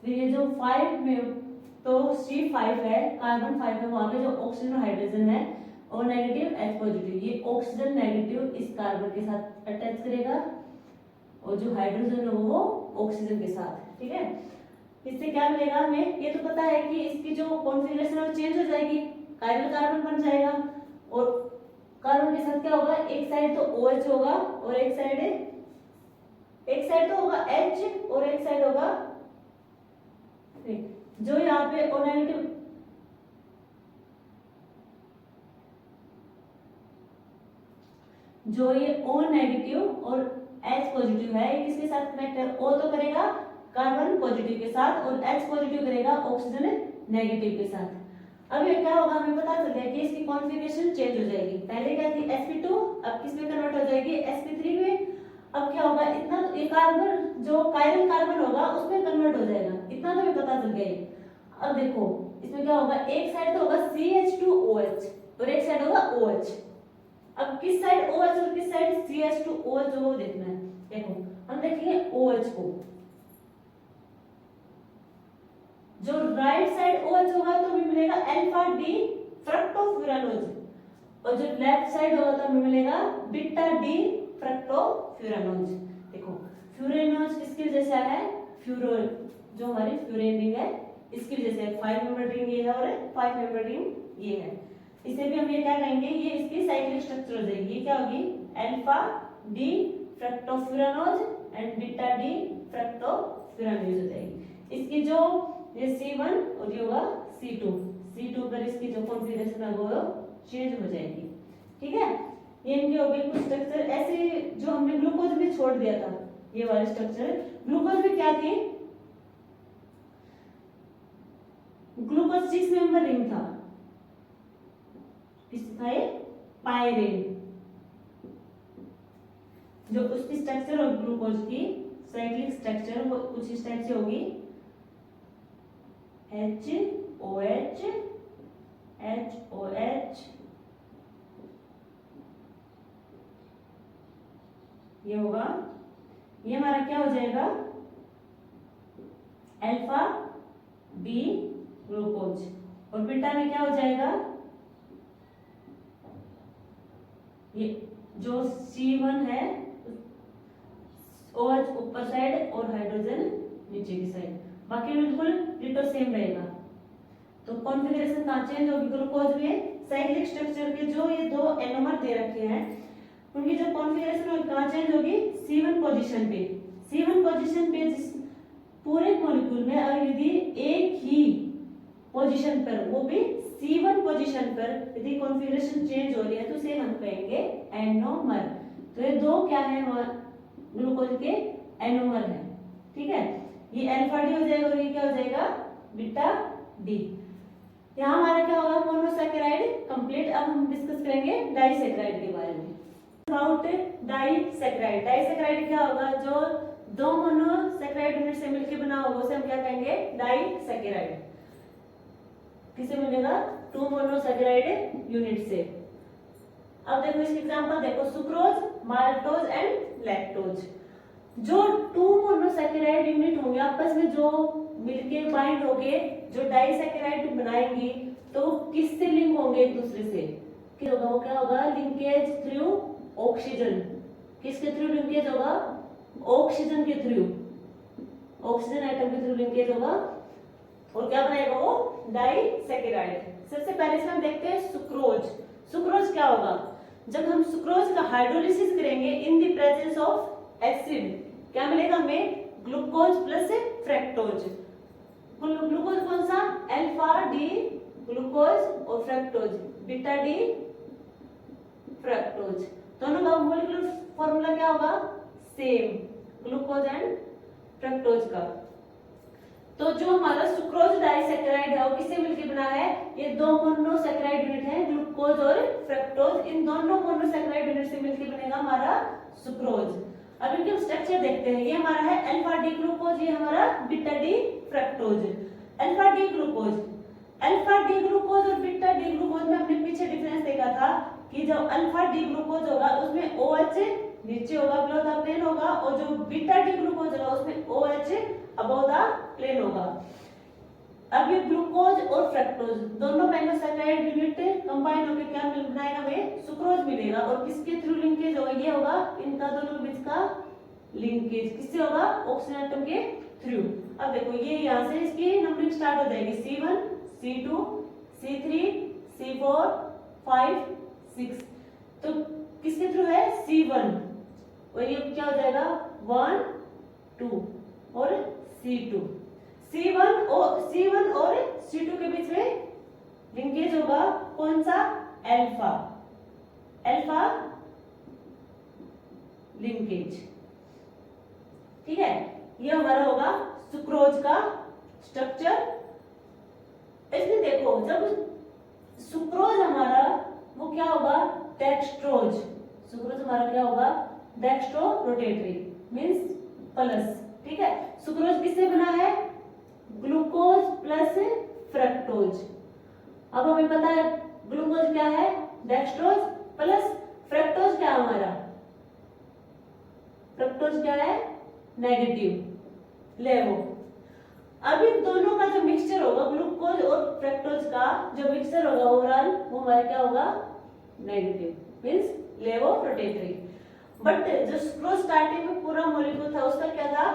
फिर ये जो 5 में तो C5 है, कार्बन 5 है, वहां पे जो ऑक्सीजन हाइड्रोजन है ओ नेगेटिव H पॉजिटिव, ये ऑक्सीजन नेगेटिव इस कार्बन के साथ अटैच करेगा और जो हाइड्रोजन है वो ऑक्सीजन के साथ। ठीक है, इससे क्या मिलेगा हमें? ये तो पता है कि इसकी जो कॉन्फ़िगरेशन है वो चेंज हो जाएगी, कायरल कार्बन बन जाएगा, और कार्बन के साथ क्या होगा? एक साइड तो OH होगा और एक साइड तो होगा H और एक साइड होगा जो यहाँ पे O नेगेटिव, जो ये O नेगेटिव और H पॉजिटिव है, ये किसके साथ कनेक्ट है? O तो करेगा कार्बन पॉजिटिव के साथ और H पॉजिटिव करेगा ऑक्सीजन नेगेटिव के साथ। अब ये क्या होगा? हमें पता चल गया कि इसकी कॉन्फ़िगरेशन चेंज हो जाएगी। पहले क्या थी? sp2, अब किस में कन्वर्ट हो जाएगी? sp3 में। अब क्या होगा? इतना तो ये कार्बन जो कायरल कार्बन होगा उसमें कन्वर्ट हो जाएगा, इतना तो हमें पता चल गया। अब देखो इसमें क्या होगा? एक साइड तो होगा CH2OH और एक साइड होगा OH। अब किस साइड OH और किस साइड CH2OH वो देखना है। देखो हम देखेंगे OH को, जो राइट साइड OH होगा तो हमें मिलेगा अल्फा डी फ्रक्टोफ्यूरानोज, और जो लेफ्ट साइड होगा तो हमें मिलेगा बीटा डी फ्रक्टोफ्यूरानोज। देखो फ्यूरेनोज किसकी वजह से है? फ्यूरो, जो हमारी फ्यूरेन रिंग है इसकी वजह से। 5 मेंबर रिंग ये है और 5 मेंबर रिंग ये है। इसे भी हम ये क्या कहेंगे? ये इसकी साइक्लिक स्ट्रक्चर हो जाएगी। ये क्या होगी? Alpha D फ्रक्टोफ्यूरानोज and beta D फ्रक्टोफ्यूरानोज हो जाएगी। इसकी जो ये C1 और ये होगा C2 पर इसकी जो कॉन्फ़िगरेशन है वो चेंज हो जाएगी। ठीक है, ये इनके हो गए कुछ स्ट्रक्चर ऐसे जो हमने ग्लूकोज में छोड़ दिया था। ये वाले स्ट्रक्चर ग्लूकोज में क्या थे? ग्लूकोज 6 मेंबर रिंग था, किसका? ये पायरेन। जो उसकी स्ट्रक्चर और ग्लूकोज की साइक्लिक स्ट्रक्चर वो कुछ इस टाइप से होगी, HOH HOH, ये होगा, ये हमारा क्या हो जाएगा? अल्फा बी ग्लूकोज, और बीटा में क्या हो जाएगा? ये जो C1 है OH ऊपर साइड और हाइड्रोजन नीचे की साइड, बाकी बिल्कुल डिटो सेम रहेगा। तो कॉन्फ़िगरेशन कहाँ चेंज होगी? ग्लूकोज में साइक्लिक स्ट्रक्चर के जो ये दो एनोमर दे रखे हैं उनकी जो कॉन्फ़िगरेशन होगी कहाँ चेंज होगी? C1 पोजीशन पे। C1 पोजीशन पे जिस पूरे मॉलिक्यूल में अगर यदि एक ही पोजीशन पर, वो भी C1 पोजीशन पर यदि कॉन्फ़िगरेशन चेंज हो रही है तो उसे हम कहेंगे एनोमर। तो ये दो क्या है? ग्लूकोज के एनोमर है। ठीक है, ये अल्फा डी हो जाएगा और ये क्या हो जाएगा? Beta D. यहाँ हमारा क्या होगा? Monosaccharide complete. अब हम डिस्कस करेंगे डाइसैकेराइड के बारे में। About disaccharide. डाइसैकेराइड क्या होगा? जो दो मोनोसैकेराइड यूनिट से मिलकर बना होगा उसे हम क्या कहेंगे? डाइसैकेराइड। किसे मिलेगा? 2 मोनोसैकेराइड यूनिट से। अब देखो इसके एग्जांपल देखो, सुक्रोज, माल्टोज एंड लैक्टोज। जो 2 मोनोसैकेराइड यूनिट होंगे आपस में जो मिलके बाइंड होके जो डाइसैकेराइड बनाएंगी तो किससे लिंक होंगे? एक दूसरे से। क्या होगा? वो क्या होगा? Linkage through oxygen. किसके थ्रू लिंकेज होगा? ऑक्सीजन के थ्रू, ऑक्सीजन एटम के थ्रू लिंकेज होगा। और क्या बनाएगा वो डाइसैकेराइड। सबसे पहले इसमें हम देखते हैं सुक्रोज। सुक्रोज क्या होगा, जब हम सुक्रोज का हाइड्रोलिसिस करेंगे in the presence of acid, क्या मिलेगा हमें, ग्लूकोज प्लस फ्रक्टोज। ग्लूकोज कौन सा, अल्फा डी ग्लूकोज और फ्रक्टोज बीटा डी फ्रक्टोज। दोनों का मॉलिक्यूलर फॉर्मूला क्या होगा, सेम, ग्लूकोज एंड फ्रक्टोज का। तो जो हमारा सुक्रोज डाइसैकेराइड है वो किससे मिलकर बना है, ये दो मोनोसैकेराइड यूनिट है, ग्लूकोज और फ्रक्टोज, इन दोनों मोनोसैकेराइड यूनिट से मिलकर बनेगा हमारा सुक्रोज। अब इनके स्ट्रक्चर देखते हैं। ये हमारा है अल्फा डी ग्लूकोज, ये हमारा beta D fructose. Alpha D glucose, alpha D glucose और बीटा डी ग्लूकोज में हमने पीछे डिफरेंस देखा था कि जब अल्फा डी ग्लूकोज होगा उसमें OH नीचे होगा, बिलो द प्लेन होगा, और जो बीटा डी ग्लूकोज होगा उसमें OH अबव द प्लेन होगा। अब ये ग्लूकोज और फ्रक्टोज दोनों मोनोसैकेराइड यूनिट कंबाइन होकर क्या बनाएगा, हमें सुक्रोज मिलेगा। और किसके थ्रू लिंकेज होगा, ये होगा इनका दोनों के बीच का लिंकेज, किससे होगा, ऑक्सीजन एटम के थ्रू। अब देखो ये यहाँ से इसकी नंबरिंग स्टार्ट हो जाएगी, C1 C2 C3 C4 5 6, तो किसके थ्रू है, C1, और ये क्या हो जाएगा 1 2 और C2। C1 और C2 के बीच में लिंकेज होगा कौन सा, अल्फा लिंकेज, ठीक है। ये हमारा होगा सुक्रोज का स्ट्रक्चर। इसमें देखो जब सुक्रोज हमारा वो क्या होगा, डेक्स्ट्रोज, सुक्रोज हमारा क्या होगा, डेक्स्ट्रो रोटेटरी मींस प्लस, ठीक है। सुक्रोज किससे बना है, ग्लूकोज प्लस फ्रक्टोज। अब हमें पता है ग्लूकोज क्या है, डेक्स्ट्रोज, प्लस फ्रक्टोज क्या है हमारा, फ्रक्टोज क्या है, नेगेटिव लेवो। अब इन दोनों का जो मिक्सचर होगा, ग्लूकोज और फ्रक्टोज का जो मिक्सचर होगा ओवरऑल, वो हमारा क्या होगा, नेगेटिव मींस लेवो रोटेटरी। बट जो सुक्रोज स्टार्टिंग में पूरा मॉलिक्यूल था उसका क्या था,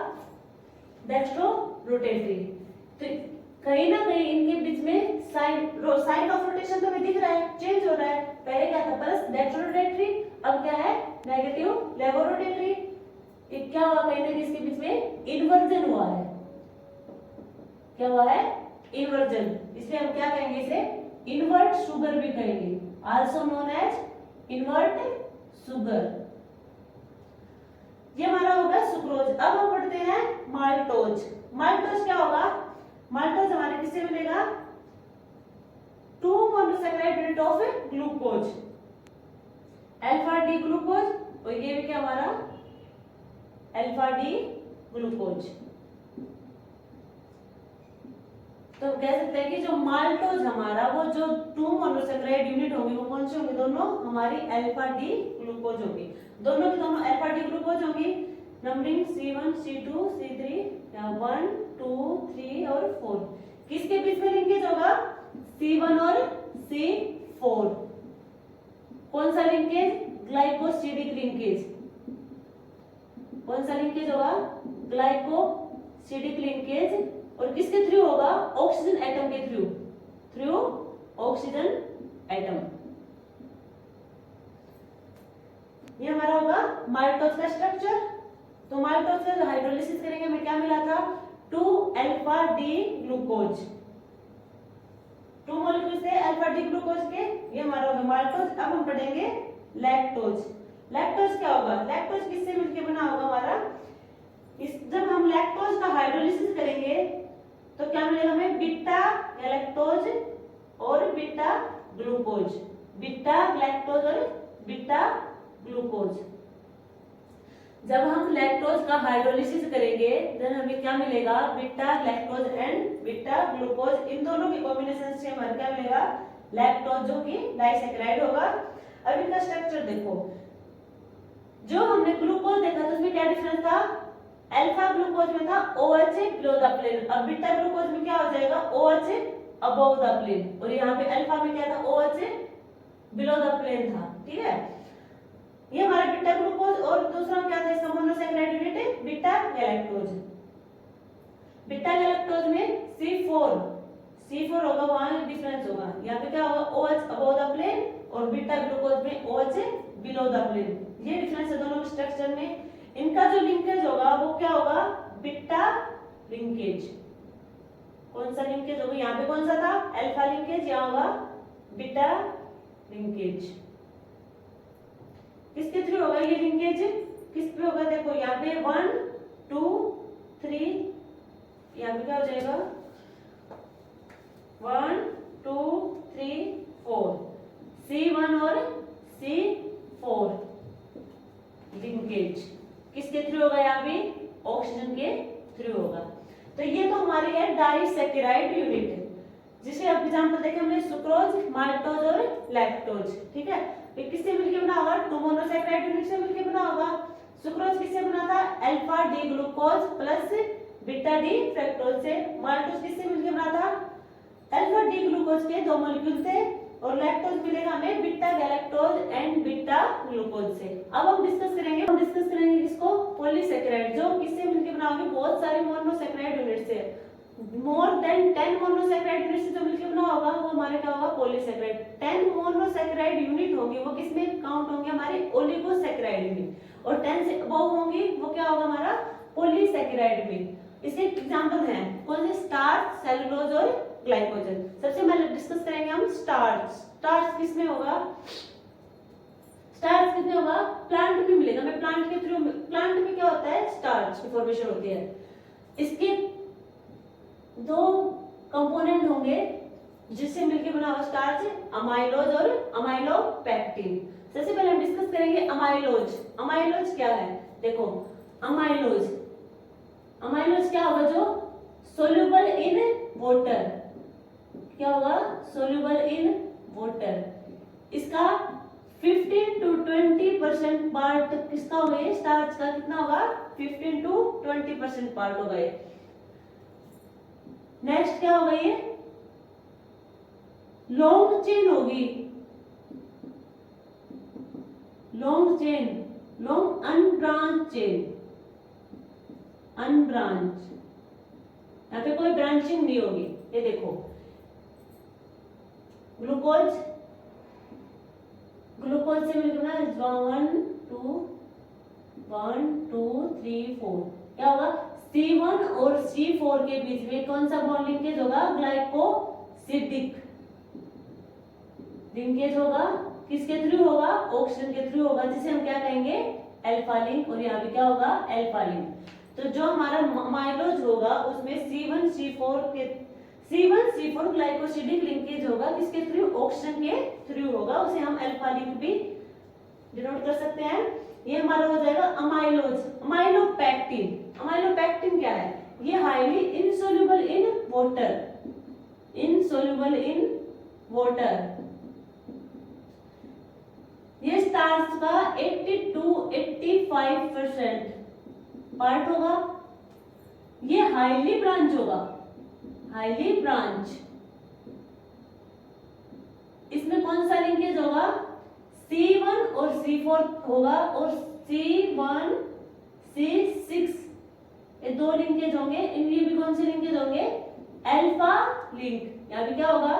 डेक्स्ट्रो रोटेटरी। तो कहीं ना कहीं इनके बीच में साइन ऑफ रोटेशन तो हमें दिख रहा है, चेंज हो रहा है। पहले क्या था, प्लस डेक्स्ट्रो रोटेटरी, अब क्या है, नेगेटिव लेवो रोटेटरी। क्या हुआ, कहीं ना कहीं इसके बीच में इन्वर्जन हुआ है। क्या हुआ है, इन्वर्जन, इसलिए हम क्या कहेंगे, इसे इन्वर्ट शुगर भी कहेंगे, also known as invert sugar. ये हमारा होगा सुक्रोज। अब हम पढ़ते हैं माल्टोज। माल्टोज क्या होगा, माल्टोज हमारे किससे मिलेगा, 2 monosaccharide unit of glucose, alpha D glucose, और ये भी क्या हमारा अल्फा डी ग्लूकोज। तो कह सकते हैं कि जो माल्टोज हमारा वो जो 2 मोनोसैकेराइड यूनिट होंगे वो कौन से होंगे, दोनों हमारी अल्फा डी ग्लूकोज होगी, दोनों की दोनों अल्फा डी ग्लूकोज होगी। नंबरिंग C1 C2 C3 1 2 3 और 4। किसके बीच में लिंकेज होगा, C1 और C4। कौन सा लिंकेज, ग्लाइकोसिडिक लिंकेज। कौन सा लिंकेज होगा, ग्लाइकोसिडिक लिंकेज, और किसके थ्रू होगा, ऑक्सीजन एटम के थ्रू ऑक्सीजन एटम। ये हमारा होगा माल्टोज का स्ट्रक्चर। तो माल्टोज का हाइड्रोलिसिस करेंगे हमें क्या मिला था, 2 अल्फा डी ग्लूकोज, 2 मॉलिक्यूल्स थे अल्फा डी ग्लूकोज के, ये हमारा होगा माल्टोज। अब हम पढ़ेंगे लैक्टोज। लैक्टोज क्या होगा, लैक्टोज किससे मिलकर बना होगा हमारा, जब हम लैक्टोज का हाइड्रोलिसिस करेंगे तो क्या मिलेगा हमें, बीटा लैक्टोज और बीटा ग्लूकोज, बीटा लैक्टोज और बीटा ग्लूकोज। जब हम लैक्टोज का हाइड्रोलिसिस करेंगे देन हमें क्या मिलेगा, beta lactose and beta glucose, इन दोनों के कॉम्बिनेशन से हमें क्या मिलेगा, लैक्टोज, जो कि डाइसैकेराइड होगा। अब इनका स्ट्रक्चर देखो, जो हमने ग्लूकोज देखा था उसमें क्या डिफरेंस था, अल्फा ग्लूकोज में था OH बिलो द प्लेन, अब बीटा ग्लूकोज में क्या हो जाएगा, OH अबव द प्लेन, और यहाँ पे अल्फा में क्या था, OH बिलो द प्लेन था, ठीक है। ये हमारा बीटा ग्लूकोज, और दूसरा क्या था इसका monosaccharide unit beta lactose. Beta galactose में C4 होगा, वहां डिफरेंस होगा। यहाँ पे क्या होगा, OH अबव द प्लेन और बीटा ग्लूकोज में OH बिलो द प्लेन। ये डिफरेंस है दोनों स्ट्रक्चर में। इनका जो लिंकेज होगा वो क्या होगा, बीटा लिंकेज। कौन सा लिंकेज होगा, यहाँ पे कौन सा था, अल्फा लिंकेज, यहाँ होगा बीटा लिंकेज। किसके थ्रू होगा ये लिंकेज, किस पे होगा, देखो यहाँ पे 1 2 3, यहाँ पे क्या हो जाएगा 1 2 3 4, C1 और C4 लिंकेज किसके थ्रू होगा, यहाँ पे ऑक्सीजन के थ्रू होगा। तो ये तो हमारी है डाइसैकेराइड यूनिट, जिसे एग्जांपल देखे हमने सुक्रोज, माल्टोज और लैक्टोज। ठीक है, ये किससे मिलकर बना होगा, 2 मोनोसैकेराइड यूनिट से मिलकर बना होगा। सुक्रोज किससे बना था, alpha D glucose plus beta D fructose से। माल्टोज किससे मिलकर बना था, अल्फा डी ग्लूकोज के 2 मॉलिक्यूल से। और लैक्टोज मिलेगा हमें beta galactose and beta glucose से। अब हम डिस्कस करेंगे इसको पॉलीसैकेराइड, जो किससे मिलकर बना होगी, बहुत सारे मोनोसैकेराइड यूनिट से, मोर देन 10 मोनोसैकेराइड यूनिट से जो मिलकर बना होगा वो हमारे क्या होगा, पॉलीसैकेराइड। 10 मोनोसैकेराइड यूनिट होंगे वो किसमें काउंट होंगे, हमारे ओलिगोसैकेराइड में। और 10 से अबव होंगी वो क्या होगा, हमारा पॉलीसैकेराइड में। इसके एग्जांपल हैं कौन से, स्टार्च, सेलुलोज और ग्लाइकोजन। सबसे पहले डिस्कस करेंगे हम स्टार्च किसमें होगा, स्टार्च किसमें होगा, प्लांट में मिलेगा। मैं प्लांट के थ्रू, प्लांट में क्या होता है, स्टार्च की फॉर्मेशन होती है। इसके 2 कंपोनेंट होंगे जिससे मिलकर बना हुआ स्टार्च, अमाइलोज और अमाइलोपेक्टिन। सबसे पहले हम डिस्कस करेंगे अमाइलोज क्या है। देखो अमाइलोज क्या होगा, जो सोल्यूबल इन वाटर, क्या होगा, सोल्यूबल इन वाटर। इसका 15 to 20% पार्ट किसका होगा, ये स्टार्च का कितना होगा, 15 to 20% पार्ट होगा ये। नेक्स्ट क्या होगा, ये लॉन्ग चेन होगी, लॉन्ग अनब्रांच चेन, अनब्रांच, यहाँ पे कोई ब्रांचिंग नहीं होगी। ये देखो ग्लूकोज से मिलकर बना 1 2 3 4, क्या होगा, C1 और C4 के बीच में कौन सा बॉन्ड लिंकेज होगा, ग्लाइकोसिडिक लिंकेज होगा। किसके थ्रू होगा, ऑक्सीजन के थ्रू होगा, जिसे हम क्या कहेंगे, अल्फा लिंक। और यहाँ पे क्या होगा, अल्फा लिंक। तो जो हमारा अमाइलोज होगा उसमें C1 C4 ग्लाइकोसिडिक लिंकेज होगा, किसके थ्रू, ऑक्सीजन के थ्रू होगा, उसे हम अल्फा लिंक भी डिनोट कर सकते हैं। ये हमारा हो जाएगा अमाइलोज। अमाइलोपेक्टिन क्या है, ये हाईली इनसोल्यूबल इन वाटर। ये स्टार्च का 80 to 85% पार्ट होगा। ये हाईली ब्रांच। इसमें कौन सा लिंकेज होगा, C1 और C4 होगा, और C1 C6, ये 2 लिंकेज होंगे। इनमें भी कौन से लिंकेज होंगे, अल्फा लिंक। यहाँ पे क्या होगा,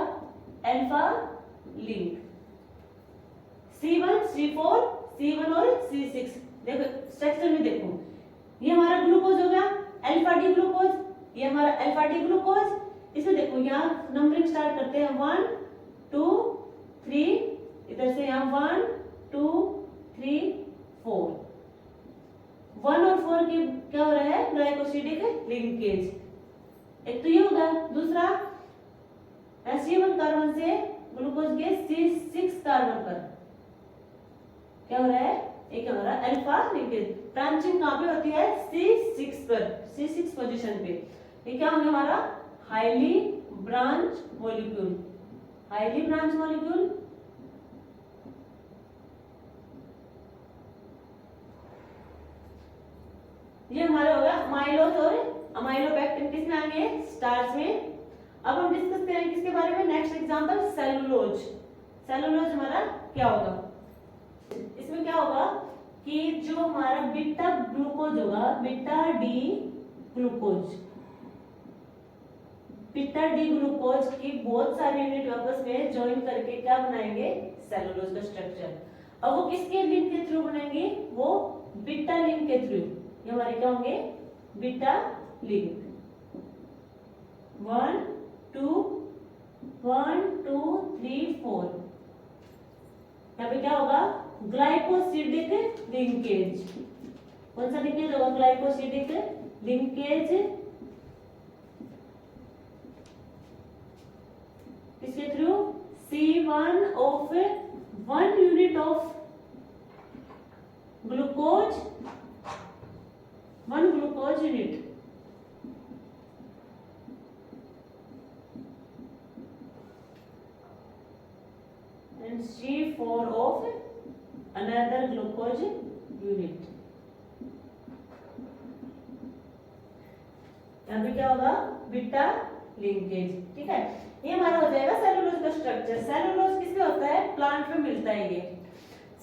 अल्फा लिंक। C1 और C6। देखो स्ट्रक्चर में देखो, ये हमारा ग्लूकोज हो गया, अल्फा डी ग्लूकोज, ये हमारा अल्फा डी ग्लूकोज। इसमें देखो यहाँ नंबरिंग स्टार्ट करते हैं 1 2 3, इधर से यहाँ 1 2 3 4, 1 और 4 की क्या हो रहा है, ग्लाइकोसिडिक लिंकेज। एक तो ये होगा। दूसरा C1 कार्बन से ग्लूकोज के C6 कार्बन पर क्या हो रहा है, एक हमारा अल्फा लिंकेज। ब्रांचिंग कहां पे होती है, C6 पर, C6 पोजीशन पे। ये क्या होगा, हमारा हाईली ब्रांच मॉलिक्यूल। ये हमारे हो गया अमाइलोज और अमाइलोपेक्टिन। किसमें आएंगे, स्टार्च में। अब हम डिस्कस करेंगे किसके बारे में, नेक्स्ट एग्जांपल सेलुलोज हमारा क्या होगा। इसमें क्या होगा कि जो हमारा बीटा ग्लूकोज होगा, beta D glucose, beta D glucose की बहुत सारी यूनिट आपस में ज्वाइन करके क्या बनाएंगे, सेलुलोज का स्ट्रक्चर। अब वो किसके लिंक के थ्रू बनाएंगे, वो बीटा लिंक के थ्रू। ये हमारे क्या होंगे, बीटा लिंक। 1 2 1 2 3 4। यहाँ पे क्या होगा, ग्लाइकोसिडिक लिंकेज। कौन सा लिंकेज होगा, ग्लाइकोसिडिक लिंकेज। इसके through C1 of 1 unit of glucose, 1 glucose unit, and C4 of another glucose unit। यहाँ पे क्या होगा, बीटा लिंकेज। ठीक है, ये हमारा हो जाएगा सेलुलोज का स्ट्रक्चर। सेलुलोज किसमें होता है, प्लांट में मिलता है। ये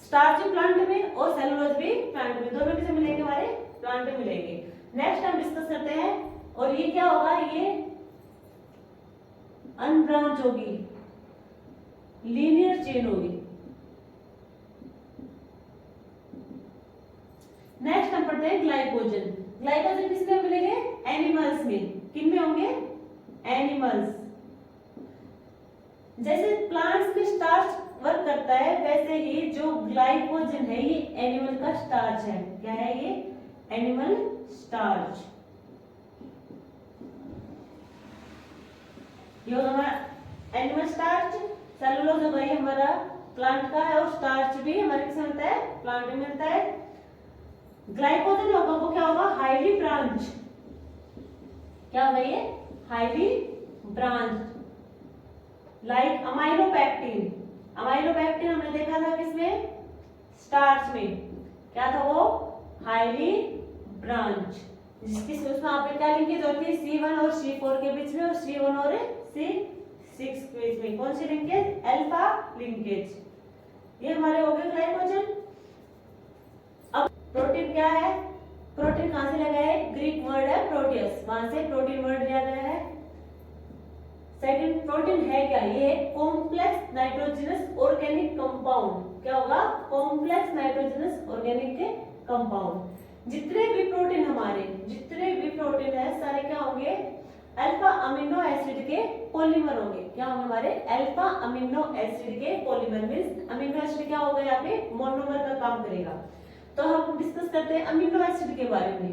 स्टार्च भी प्लांट में और सेलुलोज भी प्लांट में, दोनों किसे मिलेंगे, हमारे प्लांट में मिलेंगे। नेक्स्ट हम डिस्कस करते हैं, और ये क्या होगा, ये अनब्रांच होगी, लीनियर चेन होगी। नेक्स्ट हम पढ़ते हैं ग्लाइकोजन। ग्लाइकोजन किसमें मिलेंगे, एनिमल्स में। किन में होंगे, एनिमल्स। जैसे प्लांट्स में स्टार्च वर्क करता है, वैसे ही जो ग्लाइकोजन है ये एनिमल का स्टार्च है। क्या है ये, एनिमल स्टार्च। ये होगा हमारा एनिमल स्टार्च। सेलुलोज होगा ये हमारा प्लांट का है, और स्टार्च भी हमारे किसमें मिलता है, प्लांट में मिलता है। ग्लाइकोजन होगा वो क्या होगा, हाईली ब्रांच। क्या होगा ये, highly branch, like amylopectin. Amylopectin हमने देखा था किसमें, स्टार्च में। क्या था वो, हाईली ब्रांच, जिसकी उसमें आपने क्या लिंकेज होती है, C1 और C4 के बीच में, और C1 और C6 के बीच में। कौन सी लिंकेज, अल्फा लिंकेज। ये हमारे हो गए ग्लाइकोजन। अब प्रोटीन क्या है, प्रोटीन कहां से लगा है, ग्रीक वर्ड है प्रोटियस, वहां से प्रोटीन वर्ड लिया गया है। सेकंड, प्रोटीन है क्या, ये कॉम्प्लेक्स नाइट्रोजनस ऑर्गेनिक कंपाउंड। क्या होगा, कॉम्प्लेक्स नाइट्रोजनस ऑर्गेनिक कंपाउंड। जितने भी प्रोटीन हमारे, जितने भी प्रोटीन है, सारे क्या होंगे, अल्फा अमीनो एसिड के पॉलीमर होंगे। क्या होंगे हमारे, अल्फा अमीनो एसिड के पॉलीमर। मींस अमीनो एसिड क्या होगा, यहाँ पे मोनोमर का काम करेगा। तो हम डिस्कस करते हैं अमीनो एसिड के बारे में।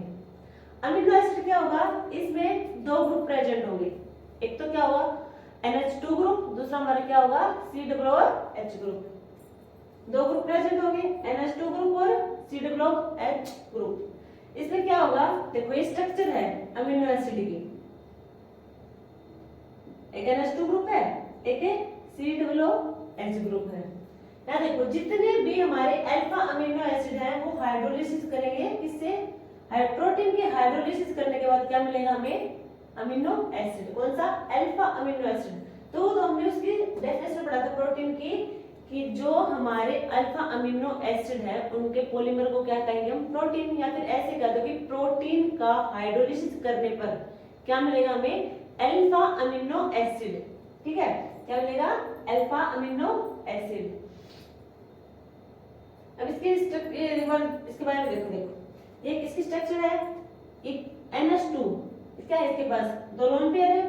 अमीनो एसिड क्या होगा, इसमें 2 ग्रुप प्रेजेंट होंगे। एक तो क्या होगा, NH2 ग्रुप, दूसरा हमारा क्या होगा, COOH ग्रुप। 2 ग्रुप प्रेजेंट होंगे, NH2 ग्रुप और COOH ग्रुप। इसमें क्या होगा, देखो ये स्ट्रक्चर है अमीनो एसिड की। एक NH2 ग्रुप है, एक COOH ग्रुप है। यहाँ देखो जितने भी हमारे अल्फा अमीनो एसिड हैं वो हाइड्रोलिसिस करेंगे, किससे, प्रोटीन के हाइड्रोलिसिस करने के बाद क्या मिलेगा हमें, अमीनो एसिड। कौन सा, अल्फा अमीनो एसिड। तो हमने उसकी डेफिनेशन पढ़ा था प्रोटीन की, कि जो हमारे अल्फा अमीनो एसिड है उनके पॉलीमर को क्या कहेंगे हम, प्रोटीन। या फिर ऐसे कह दो कि प्रोटीन का हाइड्रोलिसिस करने पर क्या मिलेगा हमें, अल्फा अमीनो एसिड। ठीक है, क्या मिलेगा, अल्फा अमीनो एसिड। अब इसके बारे में देखो, ये किसकी स्ट्रक्चर है, एक NH2, क्या है इसके पास 2 लोन पेयर है।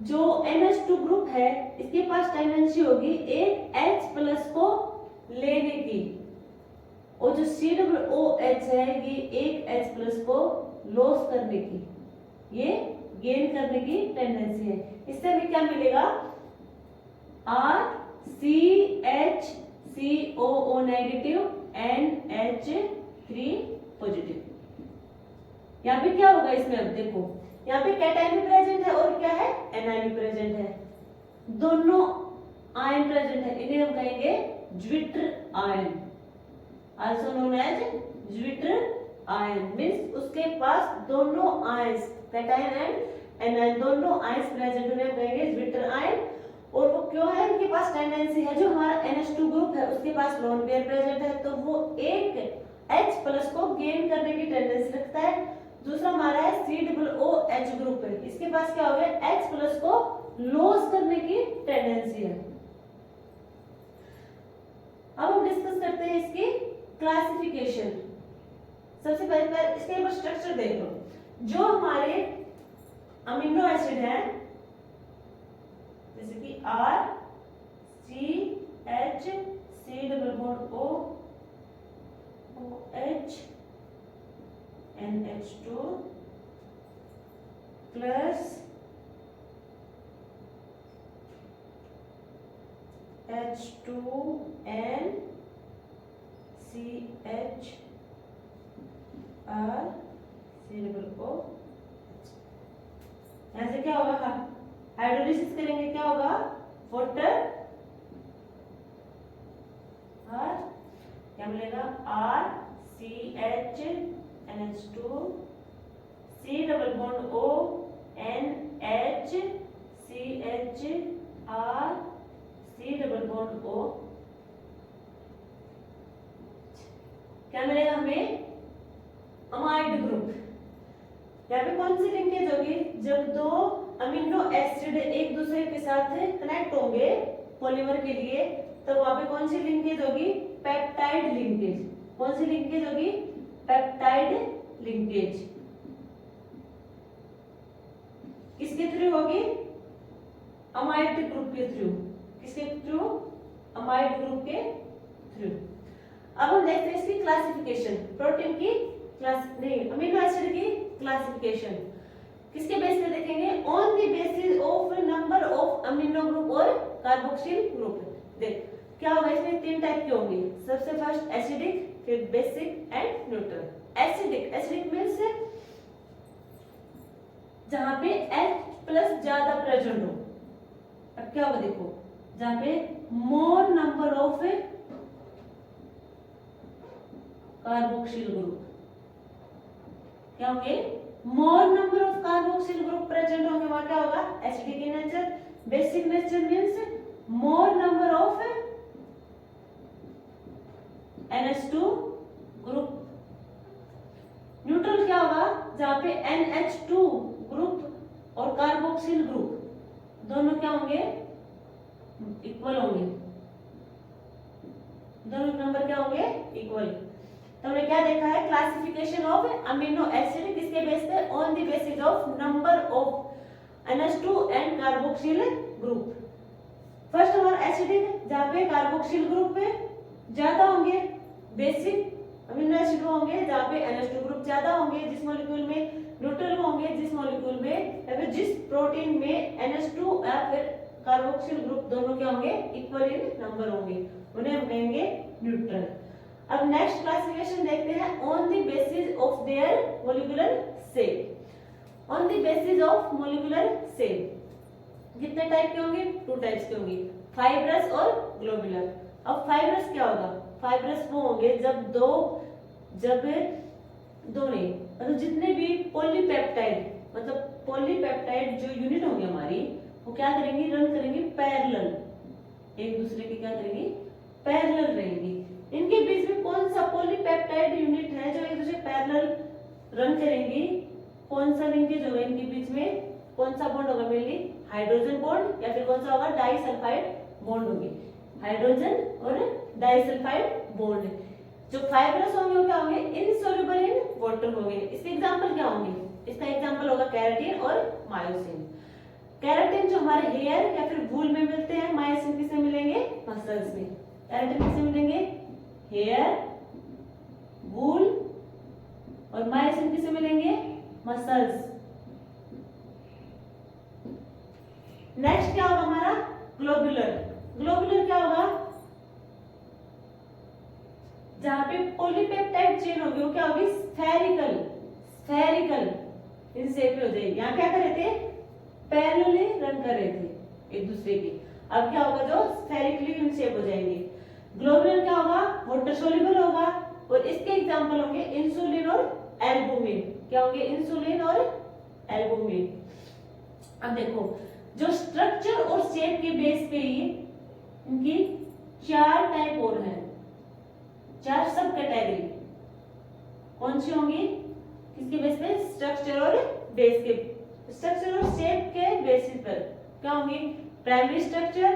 जो NH2 ग्रुप है इसके पास टेंडेंसी होगी एक H+ को लेने की, और जो COOH है ये एक H+ को लॉस करने की, ये गेन करने की टेंडेंसी है। इससे हमें क्या मिलेगा, RCHCOO नेगेटिव NH3 पॉजिटिव। यहाँ पे क्या होगा इसमें, अब देखो यहाँ पे कैटायन भी प्रेजेंट है और क्या है, एनायन भी प्रेजेंट है। दोनों आयन प्रेजेंट है, इन्हें हम कहेंगे zwitterion, also known as zwitterion. Means उसके पास दोनों आयंस, कैटायन एंड एनायन, दोनों आयंस प्रेजेंट, उन्हें कहेंगे ज्विटर आयन। और वो क्यों है, उनके पास टेंडेंसी है, जो हमारा NH2 ग्रुप है उसके पास लोन पेयर प्रेजेंट है, तो वो एक H+ को गेन करने की टेंडेंसी रखता है, दूसरा हमारा है COOH ग्रुप है, इसके पास क्या हो गया, H प्लस को लॉस करने की टेंडेंसी है। अब हम डिस्कस करते हैं इसकी क्लासिफिकेशन। सबसे पहले इसके ऊपर स्ट्रक्चर देख लो। जो हमारे अमीनो एसिड है जैसे कि R C H C double bond O OH NH2 plus H2N CH R C double O। यहाँ से क्या होगा, हाइड्रोलिसिस करेंगे, क्या होगा, वाटर और क्या मिलेगा, R C H NH2 C double bond O NH CH R C double bond O। क्या मिलेगा हमें, अमाइड ग्रुप। यहाँ पे कौन सी लिंकेज होगी, जब दो अमीनो एसिड एक दूसरे के साथ कनेक्ट होंगे पॉलीमर के लिए, तो वहां पे कौन सी लिंकेज होगी, पेप्टाइड लिंकेज। कौन सी लिंकेज होगी, पेप्टाइड लिंकेज। किसके थ्रू होगी, अमाइड ग्रुप के थ्रू। किसके थ्रू, अमाइड ग्रुप के थ्रू। अब हम देखते हैं इसकी क्लासिफिकेशन, प्रोटीन की क्लास नहीं, अमीनो एसिड की क्लासिफिकेशन किसके बेस पे देखेंगे, on the basis of number of amino group और कार्बोक्सिल ग्रुप। देख क्या होगा, इसमें तीन टाइप के होंगे। सबसे फर्स्ट एसिडिक, फिर basic and neutral. Acidic means जहां पे H प्लस ज्यादा प्रेजेंट हो। अब क्या होगा देखो, जहां पे मोर नंबर ऑफ कार्बोक्सिल ग्रुप, क्या होंगे, मोर number of carboxyl group present होंगे, वहां क्या होगा, acidic in nature. Basic nature means more number of NH2 group. Neutral क्या होगा, जहां पे NH2 ग्रुप और कार्बोक्सिल ग्रुप दोनों क्या होंगे, इक्वल होंगे। दोनों नंबर क्या होंगे, इक्वल। तो हमने क्या देखा है, क्लासिफिकेशन ऑफ अमीनो एसिड किसके बेस पे, on the basis of number of NH2 and carboxyl group. First हमारा एसिडिक, जहां पे कार्बोक्सिल ग्रुप पे ज्यादा होंगे। बेसिक अमीनो एसिड होंगे जहां पे NH2 ग्रुप ज्यादा होंगे जिस मॉलिक्यूल में। न्यूट्रल होंगे जिस मॉलिक्यूल में या फिर जिस प्रोटीन में NH2 या फिर कार्बोक्सिल ग्रुप दोनों क्या होंगे, इक्वल इन नंबर होंगे, उन्हें हम कहेंगे न्यूट्रल। अब नेक्स्ट क्लासिफिकेशन देखते हैं, on the basis of their molecular shape. On the basis of molecular shape कितने टाइप के होंगे, टू टाइप्स के होंगे, फाइब्रस और ग्लोबुलर। अब फाइब्रस क्या होगा, फाइब्रस वो होंगे जब दो नहीं मतलब जितने भी पॉलीपेप्टाइड, मतलब पॉलीपेप्टाइड जो यूनिट होंगी हमारी, वो क्या करेंगी, रन करेंगी पैरेलल, एक दूसरे के क्या करेंगी, पैरेलल रहेंगी। इनके बीच में कौन सा पॉलीपेप्टाइड यूनिट है जो एक दूसरे पैरेलल रन करेंगी, कौन सा लिंकेज होगा इनके बीच में, कौन सा बॉन्ड होगा, मेनली हाइड्रोजन बॉन्ड या फिर कौन सा होगा, डाइसल्फाइड बॉन्ड होगी, हाइड्रोजन और डाइसल्फाइड बॉन्ड। जो फाइब्रस होंगे वो क्या होंगे, इनसॉल्युबल इन वाटर होंगे। इसके एग्जांपल क्या होंगे, इसका एग्जांपल होगा केराटिन और मायोसिन। केराटिन जो हमारे हेयर या फिर वूल में मिलते हैं, मायोसिन किसमें मिलेंगे, मसल्स में। केराटिन किसमें मिलेंगे, हेयर, वूल, और मायोसिन किसमें मिलेंगे, मसल्स। नेक्स्ट क्या होगा हमारा, ग्लोबुलर। ग्लोबुलर क्या होगा, जहां पे पॉलीपेप्टाइड चेन होगी वो क्या होगी, स्फेरिकल इन शेप में हो जाएगी। यहाँ क्या कर रहे थे, पैरेलली रन कर रहे थे एक दूसरे के, अब क्या होगा, जो स्फेरिकली इन शेप हो जाएंगे। ग्लोबुलर क्या होगा, वाटर सोल्यूबल होगा, और इसके एग्जांपल होंगे इंसुलिन और एल्बुमिन। क्या होंगे, इंसुलिन और एल्बुमिन। अब देखो, जो स्ट्रक्चर और शेप के बेस पे ही इनकी चार टाइप और हैं, चार सब कैटेगरी कौन सी होंगी, किसके बेस पे, स्ट्रक्चर और बेस के, स्ट्रक्चर और शेप के बेसिस पर क्या होंगी, primary structure,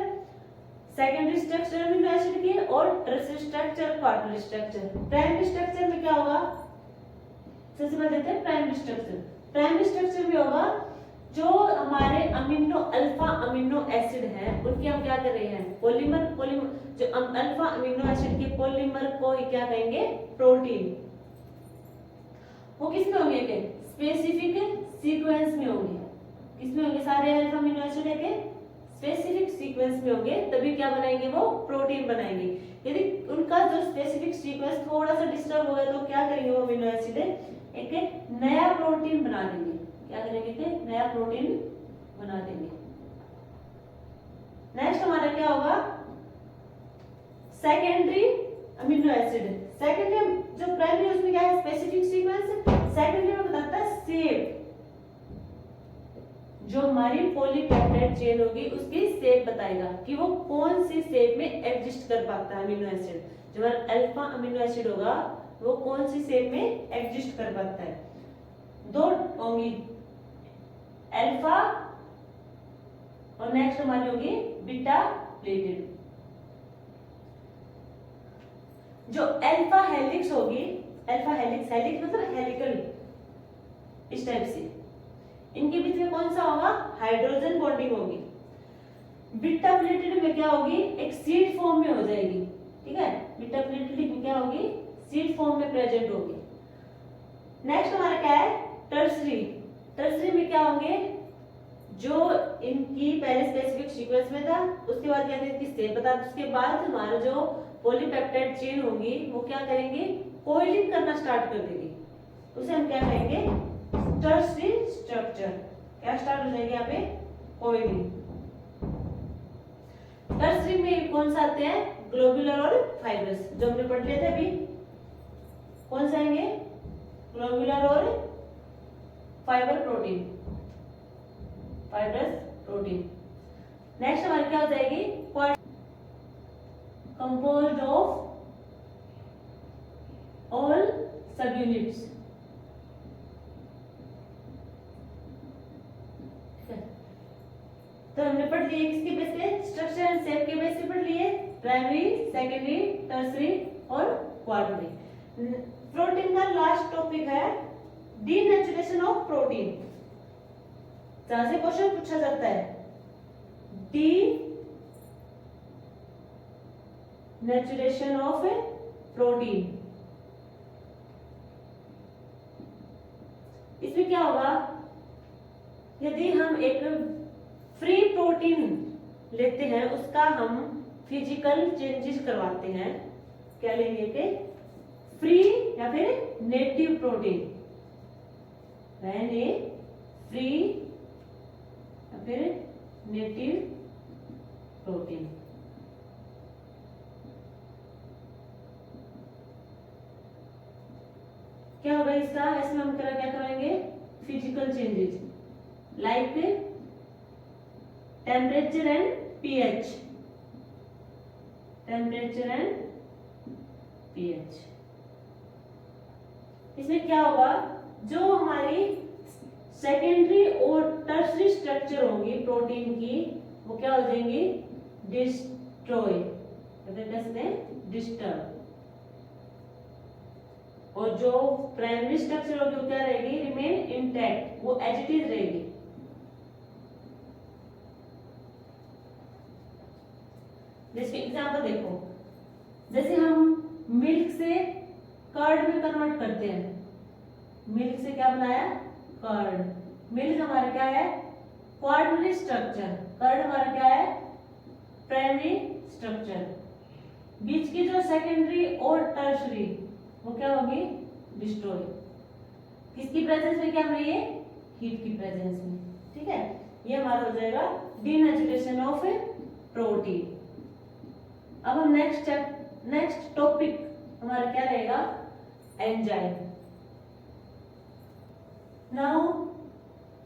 secondary structure amino acid के और tertiary structure, quaternary structure. Primary structure में क्या होगा, सबसे पहले देखते हैं प्राइमरी स्ट्रक्चर। प्राइमरी स्ट्रक्चर में होगा जो हमारे अमीनो अल्फा अमीनो एसिड हैं उनकी हम क्या कर रहे हैं, पॉलीमर, जो अल्फा अमीनो एसिड के पॉलीमर को ही क्या कहेंगे, प्रोटीन। वो किसमें होंगे के, स्पेसिफिक सीक्वेंस में होंगे। किसमें होंगे, सारे अल्फा अमीनो एसिड के स्पेसिफिक सीक्वेंस में होंगे, तभी क्या बनाएंगे, वो प्रोटीन बनाएंगे। यदि उनका जो स्पेसिफिक सीक्वेंस थोड़ा सा डिस्टर्ब हो गया तो क्या करेंगे वो अमीनो एसिड, एक नया प्रोटीन बना देंगे। क्या करेंगे कि नया प्रोटीन बना देंगे। नेक्स्ट हमारा क्या होगा, सेकेंडरी अमीनो एसिड। सेकेंडरी, जो प्राइमरी उसमें क्या है, स्पेसिफिक सीक्वेंस, सेकेंडरी में बताता है शेप। जो हमारी पॉलीपेप्टाइड चेन होगी उसकी शेप बताएगा कि वो कौन सी शेप में एग्जिस्ट कर पाता है अमीनो एसिड। जो अल्फा अमीनो एसिड होगा वो कौन सी शेप में एग्जिस्ट कर पाता है। दो होंगी, अल्फा और नेक्स्ट हमारी होगी बीटा प्लेटेड। जो अल्फा हेलिक्स होगी, अल्फा हेलिक्स, हेलिक्स मतलब हेलिकल, इस टाइप से, इनके बीच में कौन सा होगा, हाइड्रोजन बॉन्डिंग होगी। बीटा प्लेटेड में क्या होगी, एक सीड फॉर्म में हो जाएगी। ठीक है, बीटा प्लेटेड में क्या होगी, सीड फॉर्म में प्रेजेंट होगी। नेक्स्ट हमारा क्या है, टर्सरी। टर्सरी में क्या होंगे, जो इनकी पहले स्पेसिफिक सीक्वेंस में था, उसके बाद क्या इसकी शेप बता, उसके बाद हमारा जो पॉलीपेप्टाइड चेन होगी वो क्या करेंगे, कोइलिंग करना स्टार्ट कर देगी। उसे हम क्या कहेंगे, टर्सरी स्ट्रक्चर। क्या स्टार्ट हो जाएगी यहाँ पे, कोइलिंग। टर्सरी में कौन सा आते हैं, ग्लोबुलर और फाइब्रस, जो हमने पढ़ लिए थे अभी। कौन सा आएंगे, ग्लोबुलर और fibre protein, fibrous protein. Next हमारी क्या हो जाएगी, कंपोज्ड ऑफ ऑल सब यूनिट्स। तो हमने पढ़ लिए किसके बेस पे, स्ट्रक्चर एंड शेप के बेस पे पढ़ लिए, प्राइमरी, सेकेंडरी, टर्सरी और क्वार्टररी। प्रोटीन का लास्ट टॉपिक है डीनेचुरेशन ऑफ प्रोटीन। जहां से क्वेश्चन पूछा जाता है, डीनेचुरेशन ऑफ प्रोटीन। इसमें क्या होगा, यदि हम एक फ्री प्रोटीन लेते हैं उसका हम फिजिकल चेंजेस करवाते हैं, क्या लेंगे के फ्री या फिर नेटिव प्रोटीन, फ्री या फिर नेटिव प्रोटीन। क्या होगा इसका, इसमें हम क्या करेंगे, physical changes like temperature and pH, temperature and pH. इसमें क्या होगा, जो हमारी सेकेंडरी और टर्सरी स्ट्रक्चर होंगी प्रोटीन की, वो क्या हो जाएंगी, डिस्ट्रॉय, कहते हैं डिस्टर्ब। और जो प्राइमरी स्ट्रक्चर होगी वो क्या रहेगी, रिमेन इंटैक्ट, वो एज इट इज रहेगी। जैसे एग्जांपल देखो, जैसे हम मिल्क से कर्ड में कन्वर्ट करते हैं, मिल्क से क्या बनाया, कर्ड। मिल्क हमारा क्या है, क्वार्टररी स्ट्रक्चर, कर्ड हमारा क्या है, प्राइमरी स्ट्रक्चर। बीच की जो सेकेंडरी और टर्सरी वो क्या होगी, डिस्ट्रॉय। किसकी प्रेजेंस में, क्या हो रही है, हीट की प्रेजेंस में। ठीक है, ये हमारा हो जाएगा डीनेचुरेशन ऑफ प्रोटीन। अब हम नेक्स्ट टॉपिक हमारा क्या रहेगा, enzyme. Now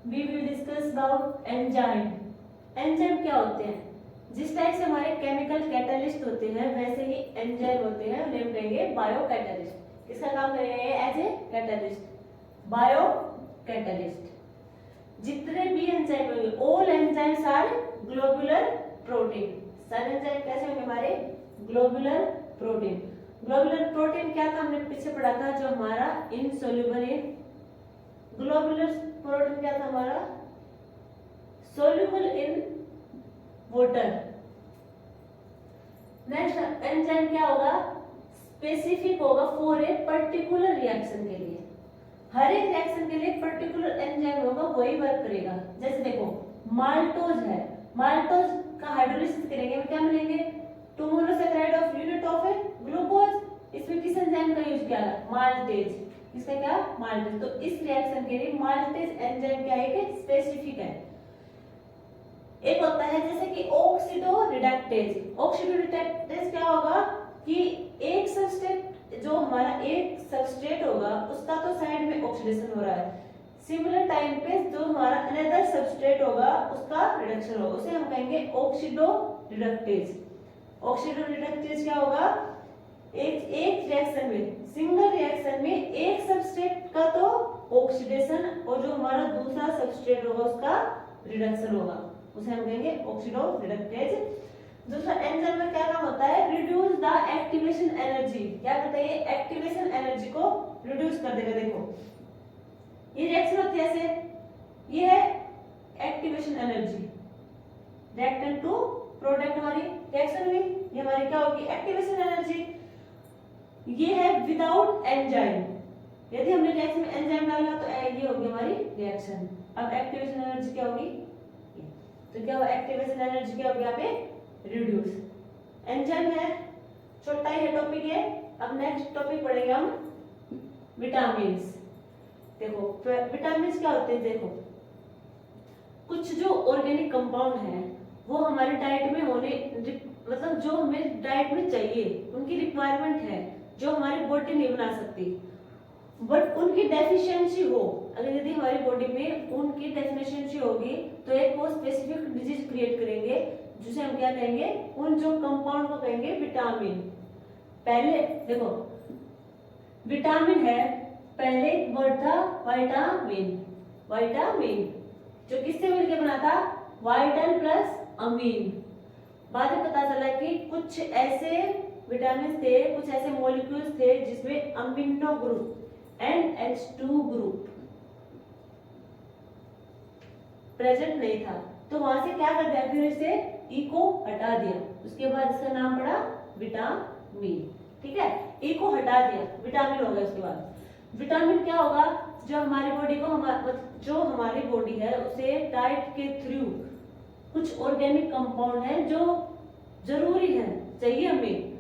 we will discuss about enzyme. Enzyme क्या होते हैं, जिस टाइप से हमारे केमिकल कैटलिस्ट होते हैं वैसे ही एंजाइम होते हैं, उन्हें हम कहेंगे बायो कैटलिस्ट। किसका काम करेगा ये, as a catalyst. Biocatalyst. जितने भी एंजाइम होंगे, all enzymes are globular protein. सारे एंजाइम कैसे होंगे हमारे? Globular protein. ग्लोबुलर प्रोटीन क्या था, हमने पीछे पढ़ा था, जो हमारा इनसोल्यूबल इन, ग्लोबुलर प्रोटीन क्या था हमारा? Soluble in water. Next enzyme क्या होगा? स्पेसिफिक होगा फॉर ए पर्टिकुलर रिएक्शन के लिए। हर एक रिएक्शन के लिए पर्टिकुलर एंजाइम होगा, वही वर्क करेगा। जैसे देखो माल्टोज है, माल्टोज का हाइड्रोलिसिस करेंगे में क्या मिलेंगे? 2 monosaccharide of unit of A glucose. इसमें किस एंजाइम का यूज किया? माल्टेज। इसका क्या? माल्टेज। तो इस रिएक्शन के लिए माल्टेज एंजाइम क्या है कि स्पेसिफिक है। एक होता है जैसे कि ऑक्सीडो रिडक्टेज। ऑक्सीडो रिडक्टेज क्या होगा कि एक सबस्ट्रेट, जो हमारा एक सबस्ट्रेट होगा उसका तो साइड में ऑक्सीडेशन हो रहा है, सिमिलर टाइम पे जो हमारा अनदर सबस्ट्रेट होगा उसका रिडक्शन होगा, उसे हम कहेंगे ऑक्सीडो रिडक्टेज। ऑक्सीडो रिडक्टेज क्या होगा? एक रिएक्शन में, सिंगल रिएक्शन में एक सबस्ट्रेट का तो ऑक्सीडेशन और जो हमारा दूसरा सबस्ट्रेट होगा उसका रिडक्शन होगा, उसे हम कहेंगे ऑक्सीडो रिडक्टेज। दूसरा एंजाइम में क्या काम होता है? Reduce the activation energy. क्या करता है? ये एक्टिवेशन एनर्जी को रिड्यूस कर देगा। देखो ये रिएक्शन होती है ऐसे, ये है activation energy, reactant to product हमारी रिएक्शन हुई, ये हमारी क्या होगी? Activation energy. ये है विदाउट एंजाइम। यदि हमने रिएक्शन में एंजाइम डाला तो ये होगी हमारी रिएक्शन। अब एक्टिवेशन एनर्जी क्या होगी? तो क्या हुआ? एक्टिवेशन एनर्जी क्या होगी यहाँ पे? रिड्यूस। एंजाइम है, छोटा ही टॉपिक है। अब नेक्स्ट टॉपिक पढ़ेंगे हम विटामिन्स। देखो विटामिन्स क्या होते हैं? देखो कुछ जो ऑर्गेनिक कंपाउंड है वो हमारे डाइट में होने, मतलब जो हमें डाइट में चाहिए, उनकी रिक्वायरमेंट है, जो हमारी बॉडी नहीं बना सकती, बट उनकी डेफिशिएंसी हो, अगर यदि हमारी बॉडी में उनकी डेफिशिएंसी होगी तो एक वो स्पेसिफिक डिजीज क्रिएट करेंगे, जिसे हम क्या कहेंगे? उन जो कंपाउंड को कहेंगे विटामिन। पहले देखो विटामिन है, पहले वर्ड था विटामिन। विटामिन जो किससे मिलकर बना था? वाइटल प्लस अमीन। बाद में पता चला कि कुछ ऐसे विटामिन थे, कुछ ऐसे मॉलिक्यूल्स थे जिसमें amino group NH2 group present नहीं था, तो वहां से क्या कर दिया? फिर इसे ई को हटा दिया, उसके बाद इसका नाम पड़ा विटामिन। ठीक है, ई को हटा दिया, विटामिन हो गया। उसके बाद विटामिन क्या होगा? जो हमारी बॉडी को, जो हमारी बॉडी है उसे डाइट के थ्रू कुछ ऑर्गेनिक कंपाउंड है जो जरूरी है, चाहिए हमें,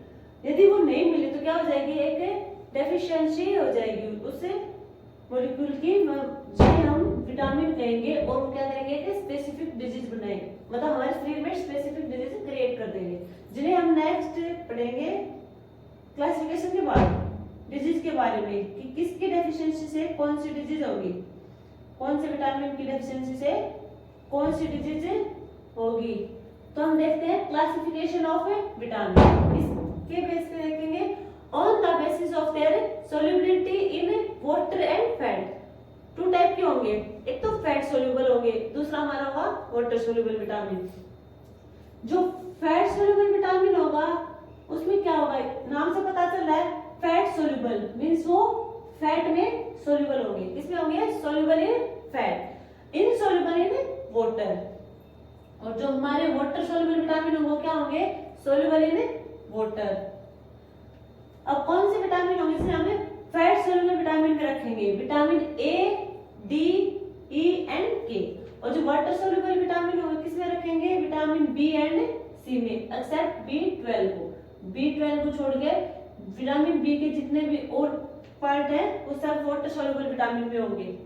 यदि वो नहीं मिले तो क्या हो जाएगी? एक डेफिशिएंसी हो जाएगी उससे मॉलिक्यूल की, जिन्हें हम विटामिन कहेंगे, और वो क्या करेंगे कि स्पेसिफिक डिजीज बनाएंगे, मतलब हमारे शरीर में स्पेसिफिक डिजीज क्रिएट कर देंगे, जिन्हें हम नेक्स्ट पढ़ेंगे क्लासिफिकेशन के बाद डिजीज के बारे में कि किसकी डेफिशिएंसी से कौन सी डिजीज होगी, कौन से विटामिन की डेफिशिएंसी से कौन सी डिजीज होगी। तो हम देखते हैं क्लासिफिकेशन ऑफ विटामिन, इसके बेस पे देखेंगे on the basis of their solubility in water and fat. 2 type के होंगे, एक तो फैट सोल्यूबल होंगे, दूसरा हमारा होगा वाटर सोल्यूबल विटामिन। जो फैट सोल्यूबल विटामिन होगा उसमें क्या होगा? नाम से पता चल रहा है फैट सोल्यूबल, मींस वो फैट में सोल्यूबल होंगे। किसमें होंगे? Soluble in fat, insoluble in water. और जो हमारे वाटर सोल्यूबल विटामिन होंगे वो क्या होंगे? Soluble in water. अब कौन से विटामिन होंगे जिसे हमें फैट सोल्यूबल विटामिन में रखेंगे? Vitamin A, D, E and के। और जो वाटर सोल्यूबल विटामिन होंगे किसमें रखेंगे? विटामिन बी एंड सी में, एक्सेप्ट B12 को। B12 को छोड़ के विटामिन बी के जितने भी और पार्ट है वो सब वाटर सोल्यूबल विटामिन में होंगे।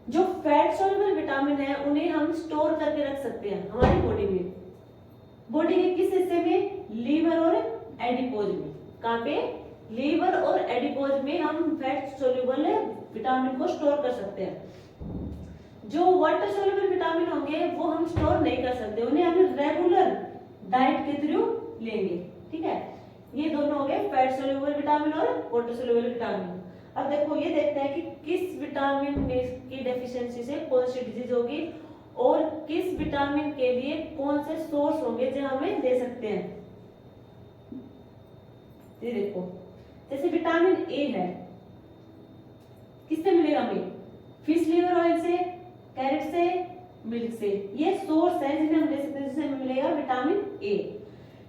जो फैट सोल्यूबल विटामिन है उन्हें हम स्टोर करके रख सकते हैं हमारी बॉडी में। बॉडी के किस हिस्से में? लीवर और एडिपोज में। कहाँ पे? लीवर और एडिपोज में हम फैट सोल्यूबल विटामिन को स्टोर कर सकते हैं। जो वाटर सोल्यूबल विटामिन होंगे वो हम स्टोर नहीं कर सकते, उन्हें हम रेगुलर डाइट के थ्रू लेंगे। ठीक है, ये दोनों हो गए फैट सोल्यूबल विटामिन और वाटर सोल्यूबल विटामिन। अब देखो ये देखते हैं कि किस विटामिन की डेफिशिएंसी से कौन सी डिजीज होगी और किस विटामिन के लिए कौन से सोर्स होंगे जो हमें दे सकते हैं। ये देखो जैसे विटामिन ए है, किससे मिलेगा हमें? फिश लीवर ऑयल से, कैरेट से, मिल्क से। ये सोर्स है जिन्हें हम ले सकते हैं, जिससे हमें मिलेगा विटामिन ए।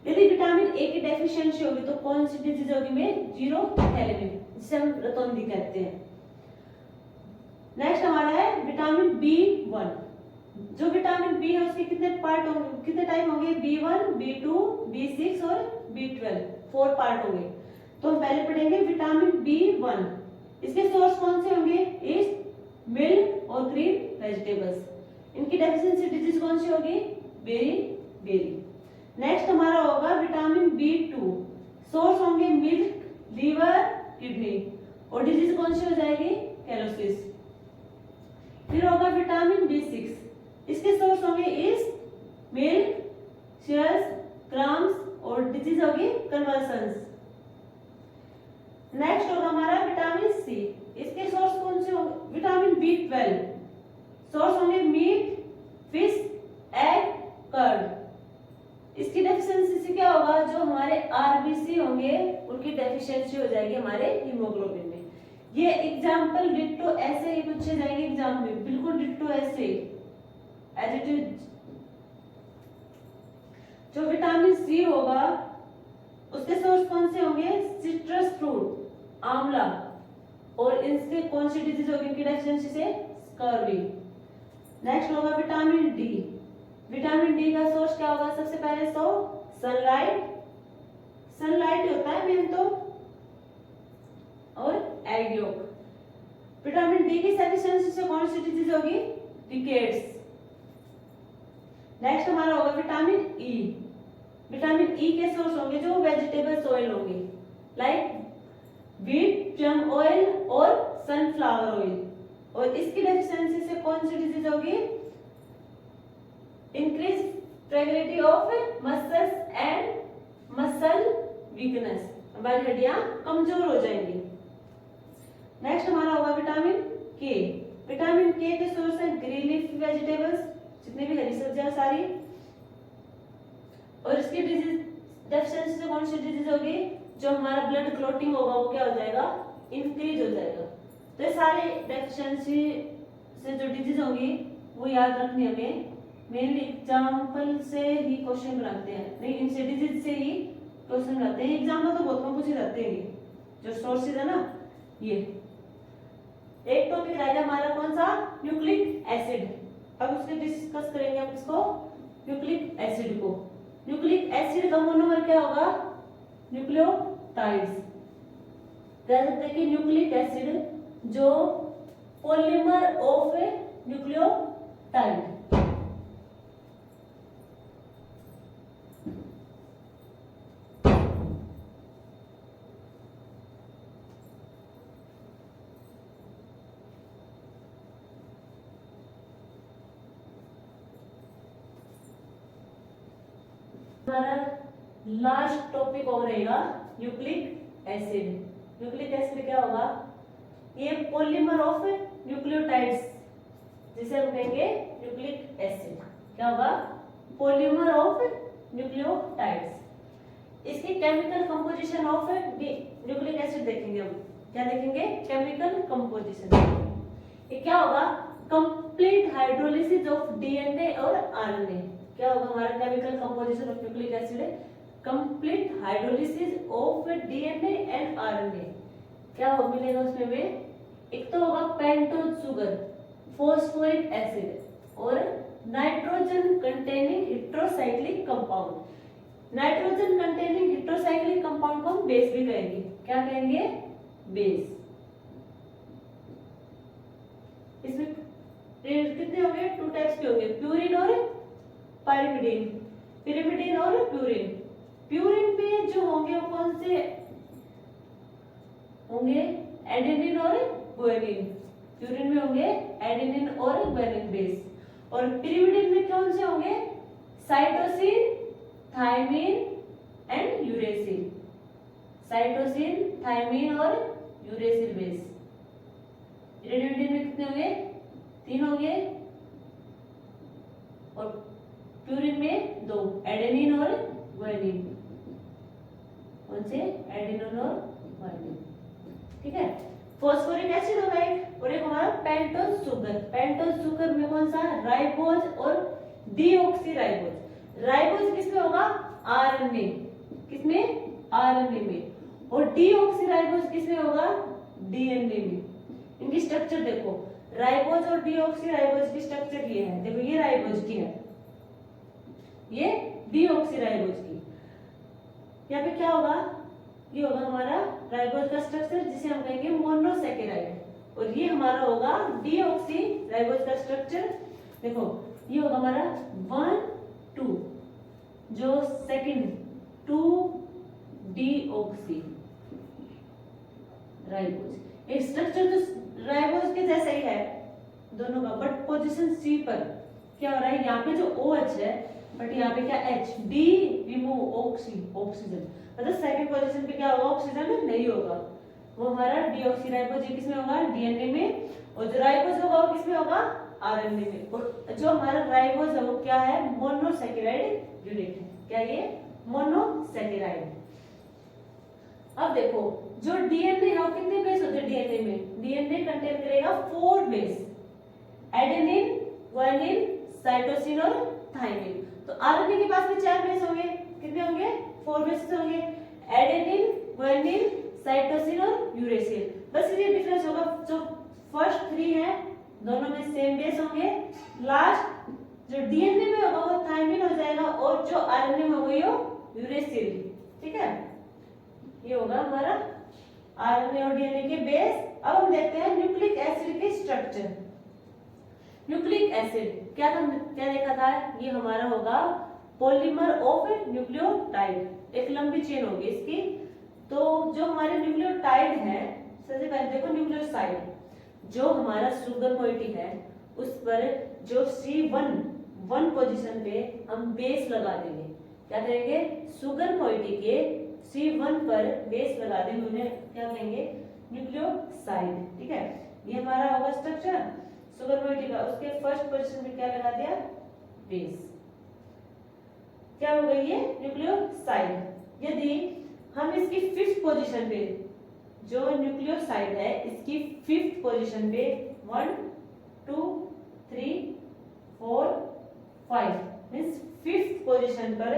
यदि विटामिन ए की डेफिशिएंसी होगी तो कौन सी डिजीज होगी में? जीरो थैलेमिक, जिसे हम रतौंधी कहते हैं। नेक्स्ट हमारा है विटामिन B1। जो विटामिन बी है उसके कितने पार्ट होंगे, कितने टाइप होंगे? B1, B2, B6 और B12, 4 पार्ट होंगे। तो हम पहले पढ़ेंगे विटामिन B1। इसके सोर्स कौन से होंगे? इस मिल्क और ग्रीन वेजिटेबल्स। इनकी डेफिशिएंसी डिजीज कौन सी होगी? बेरी। नेक्स्ट हमारा होगा विटामिन B2। सोर्स होंगे मिल्क, लीवर, किडनी, और डिजीज कौन सी हो जाएगी? कैलोसिस। फिर होगा विटामिन B6। इसके सोर्स होंगे इस मिल्क, शेयर्स, क्रम्स, और डिजीज होगी कन्वर्सन्स। नेक्स्ट होगा हमारा विटामिन सी। इसके सोर्स कौन से होंगे? Vitamin B12। सोर्स होंगे मीट, फिश, एग, कर्ड। इसकी डेफिशिएंसी से क्या होगा? जो हमारे आरबीसी होंगे उनकी डेफिशिएंसी हो जाएगी हमारे हीमोग्लोबिन में। ये एग्जांपल डिट्टो ऐसे ही पूछे जाएंगे एग्जाम में, बिल्कुल डिट्टो ऐसे एज इट इज। जो विटामिन सी होगा उसके सोर्स कौन से होंगे? सिट्रस फ्रूट, आंवला, और इनसे कौन सी डिजीज होगी इनकी डेफिशिएंसी से? स्कर्वी। नेक्स्ट होगा विटामिन डी। विटामिन डी का सोर्स क्या होगा? सबसे पहले तो सनलाइट होता है मेन तो, और एग योक। विटामिन डी की डेफिशिएंसी से कौन सी डिजीज होगी? रिकेट्स। नेक्स्ट हमारा होगा विटामिन ई। विटामिन ई के सोर्स होंगे जो वेजिटेबल्स ऑयल होंगे, लाइक व्हीट, जम ऑयल और सनफ्लावर ऑयल, और इसकी डेफिशिएंसी से कौन सी डिजीज होगी? Increase fragility of muscles and muscle weakness, हमारी हड्डियां कमजोर हो जाएंगी। नेक्स्ट हमारा होगा विटामिन के। विटामिन के के सोर्स है ग्रीन लीफी वेजिटेबल्स, जितनी भी हरी सब्जियां सारी, और इसकी डिजीज डेफिशिएंसी से कौन सी डिजीज होगी? जो हमारा ब्लड क्लॉटिंग होगा वो क्या हो जाएगा? इंक्रीज हो जाएगा। तो ये सारे डेफिशिएंसी से जो डिजीज होंगी वो याद रखनी हमें। मेनली एग्जाम्पल से ही क्वेश्चन बनाते हैं, नहीं इनसे डिजीज से ही क्वेश्चन बनाते हैं। एग्जाम्पल तो बहुत कम पूछे जाते हैं। जो सोर्सेज है ना, ये एक टॉपिक रहेगा हमारा कौन सा? Nucleic acid. अब उसके डिस्कस करेंगे हम इसको, न्यूक्लिक एसिड को। न्यूक्लिक एसिड का मोनोमर क्या होगा? न्यूक्लियोटाइड्स। देखिए न्यूक्लिक एसिड जो पॉलीमर ऑफ न्यूक्लियोटाइड। हमारा लास्ट टॉपिक और रहेगा न्यूक्लिक एसिड। न्यूक्लिक एसिड क्या होगा? ये पॉलीमर ऑफ न्यूक्लियोटाइड्स, जिसे हम कहेंगे न्यूक्लिक एसिड। क्या होगा? Polymer of nucleotides. इसकी chemical composition of nucleic acid देखेंगे हम। क्या देखेंगे? Chemical composition. ये क्या होगा? कंप्लीट हाइड्रोलिसिस ऑफ डीएनए और आरएनए। क्या होगा हमारा chemical composition of nucleic acid? Complete hydrolysis of DNA and RNA. क्या हो मिलेगा उसमें में? एक तो होगा पेंटोज शुगर, फॉस्फोरिक एसिड, और nitrogen containing heterocyclic compound. Nitrogen containing heterocyclic compound को हम बेस भी कहेंगे। क्या कहेंगे? बेस। इसमें कितने होंगे? 2 टाइप्स के होंगे, प्यूरिन और पाइरिमिडीन। पिरिमिडीन और प्यूरिन। प्यूरिन में जो होंगे वो कौन से होंगे? एडेनिन और गुआनिन। प्यूरिन में होंगे एडेनिन और गुआनिन बेस। और पिरिमिडीन में कौन से होंगे? Cytosine, thymine and uracil. Cytosine, thymine और यूरेसिल बेस। एडेनिन में कितने होंगे, 3 होंगे, और प्यूरिन में 2, एडेनिन और गुआनिन। कौन से, एडेनिन और गुआनिन, ठीक है। फॉस्फोरिक एसिड होगा एक, और एक हमारा पेंटोज शुगर। पेंटोज शुगर में कौन सा, राइबोज और डीऑक्सीराइबोज। राइबोज किसमें होगा, आरएनए, किसमें, आरएनए में, और डीऑक्सीराइबोज किसमें होगा, डीएनए में। इनकी स्ट्रक्चर देखो, राइबोज और डीऑक्सीराइबोज की स्ट्रक्चर ये है, देखो ये राइबोज की है, ये डीऑक्सीराइबोज की। यहाँ पे क्या होगा, ये होगा हमारा राइबोज का स्ट्रक्चर जिसे हम कहेंगे मोनोसैकेराइड, और ये हमारा होगा डीऑक्सीराइबोज का स्ट्रक्चर। देखो ये होगा हमारा 1 2, जो सेकंड 2 डीऑक्सी राइबोज। एक स्ट्रक्चर तो राइबोज के जैसा ही है दोनों का, बट पोजीशन सी पर क्या हो रहा है, यहाँ पे जो OH है, बट यहाँ पे क्या H, डी रिमूव ऑक्सीजन, मतलब सेकंड पोजीशन पे क्या होगा, ऑक्सीजन नहीं होगा, वो हमारा डीऑक्सीराइबोज किसमें होगा, डीएनए में, और जो राइबोज होगा वो किसमें होगा, आरएनए में। और जो हमारा राइबोज है वो क्या है, मोनोसैकेराइड यूनिट है, क्या ये, मोनोसैकेराइड। अब देखो जो डीएनए है वो कितने बेस होते हैं, डीएनए में, डीएनए कंटेन करेगा 4 बेस, एडेनिन, गुआनिन, साइटोसिन और थाइमिन। तो आरएनए के पास भी 4 बेस होंगे, कितने होंगे, 4 बेस होंगे, एडेनिन, गुआनिन, साइटोसिन और यूरेसिल। बस ये डिफरेंस होगा, जो फर्स्ट 3 है दोनों में सेम बेस होंगे, लास्ट जो डीएनए में होगा वो थाइमिन हो जाएगा, और जो आरएनए में होगा वो यूरेसिल, ठीक है। ये होगा हमारा आरएनए और डीएनए के बेस। अब हम देखते हैं न्यूक्लिक एसिड के स्ट्रक्चर। न्यूक्लिक एसिड क्या देखा था, ये हमारा होगा पॉलीमर ऑफ न्यूक्लियोटाइड, एक लंबी चेन होगी इसकी। तो जो हमारे न्यूक्लियोटाइड है, सबसे पहले देखो न्यूक्लियोसाइड, जो हमारा सुगर मोइटी है उस पर जो C1 पोजीशन पे हम बेस लगा देंगे, क्या करेंगे, सुगर मोइटी के C1 पर बेस लगा देंगे, उन्हें क्या कहेंगे, न्यूक्लियोसाइड, ठीक है। ये हमारा होगा स्ट्रक्चर सुगर मोइटी का, उसके फर्स्ट पोजीशन पे क्या लगा दिया, बेस, क्या हो गई ये, न्यूक्लियोसाइड। यदि हम इसकी 5th पोजीशन पे, जो न्यूक्लियोसाइड है इसकी 5th पोजीशन पे 1 2 3 4 5 मींस 5th पोजीशन पर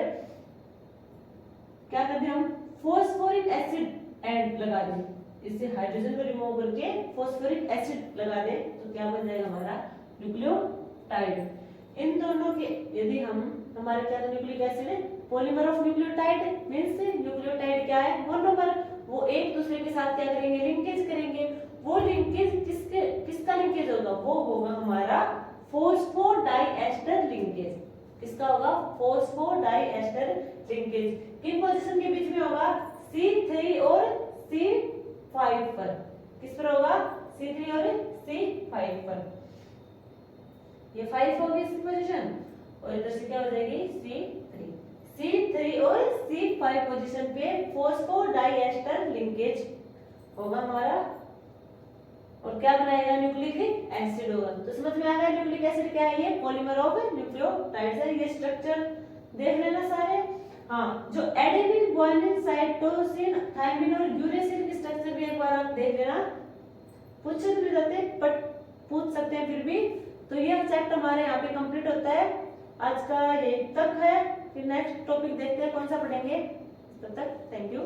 क्या करते हैं, हम फॉस्फोरिक एसिड एंड लगा दें, इससे हाइड्रोजन को रिमूव करके फॉस्फोरिक एसिड लगा दें, तो क्या बन जाएगा हमारा न्यूक्लियोटाइड। इन दोनों के यदि हम, हमारे क्या था, न्यूक्लिक एसिड है, polymer of nucleotide means nucleotide क्या है, मोनोमर, वो एक दूसरे के साथ क्या करेंगे, लिंकेज करेंगे। वो लिंकेज किसका लिंकेज होगा, वो होगा हमारा फॉस्फोडाइएस्टर लिंकेज। किसका होगा, फॉस्फोडाइएस्टर लिंकेज। किन पोजीशन के बीच में होगा, C3 और C5 पर। किस पर होगा, C3 और C5 पर। ये 5 होगी इसकी पोजीशन, और इधर से क्या हो जाएगी, C3 और C5 पोजीशन पे फॉस्फोडाइएस्टर लिंकेज होगा हमारा, और क्या बनाएगा, न्यूक्लिक एसिड होगा। तो समझ में आ गया न्यूक्लिक एसिड क्या है, ये पॉलीमर ऑफ न्यूक्लियोटाइड्स है। ये स्ट्रक्चर देख लेना सारे। हाँ, जो एडेनिन, गुआनिन, साइटोसिन, थाइमिन और यूरेसिल की स्ट्रक्चर भी एक बार आप देख लेना, पूछ भी जाते बट पूछ सकते हैं फिर भी। तो ये चैप्टर हमारे यहाँ पे कंप्लीट होता है। आज का ये तक है, फिर नेक्स्ट टॉपिक देखते हैं कौन सा पढ़ेंगे। तब तक थैंक यू।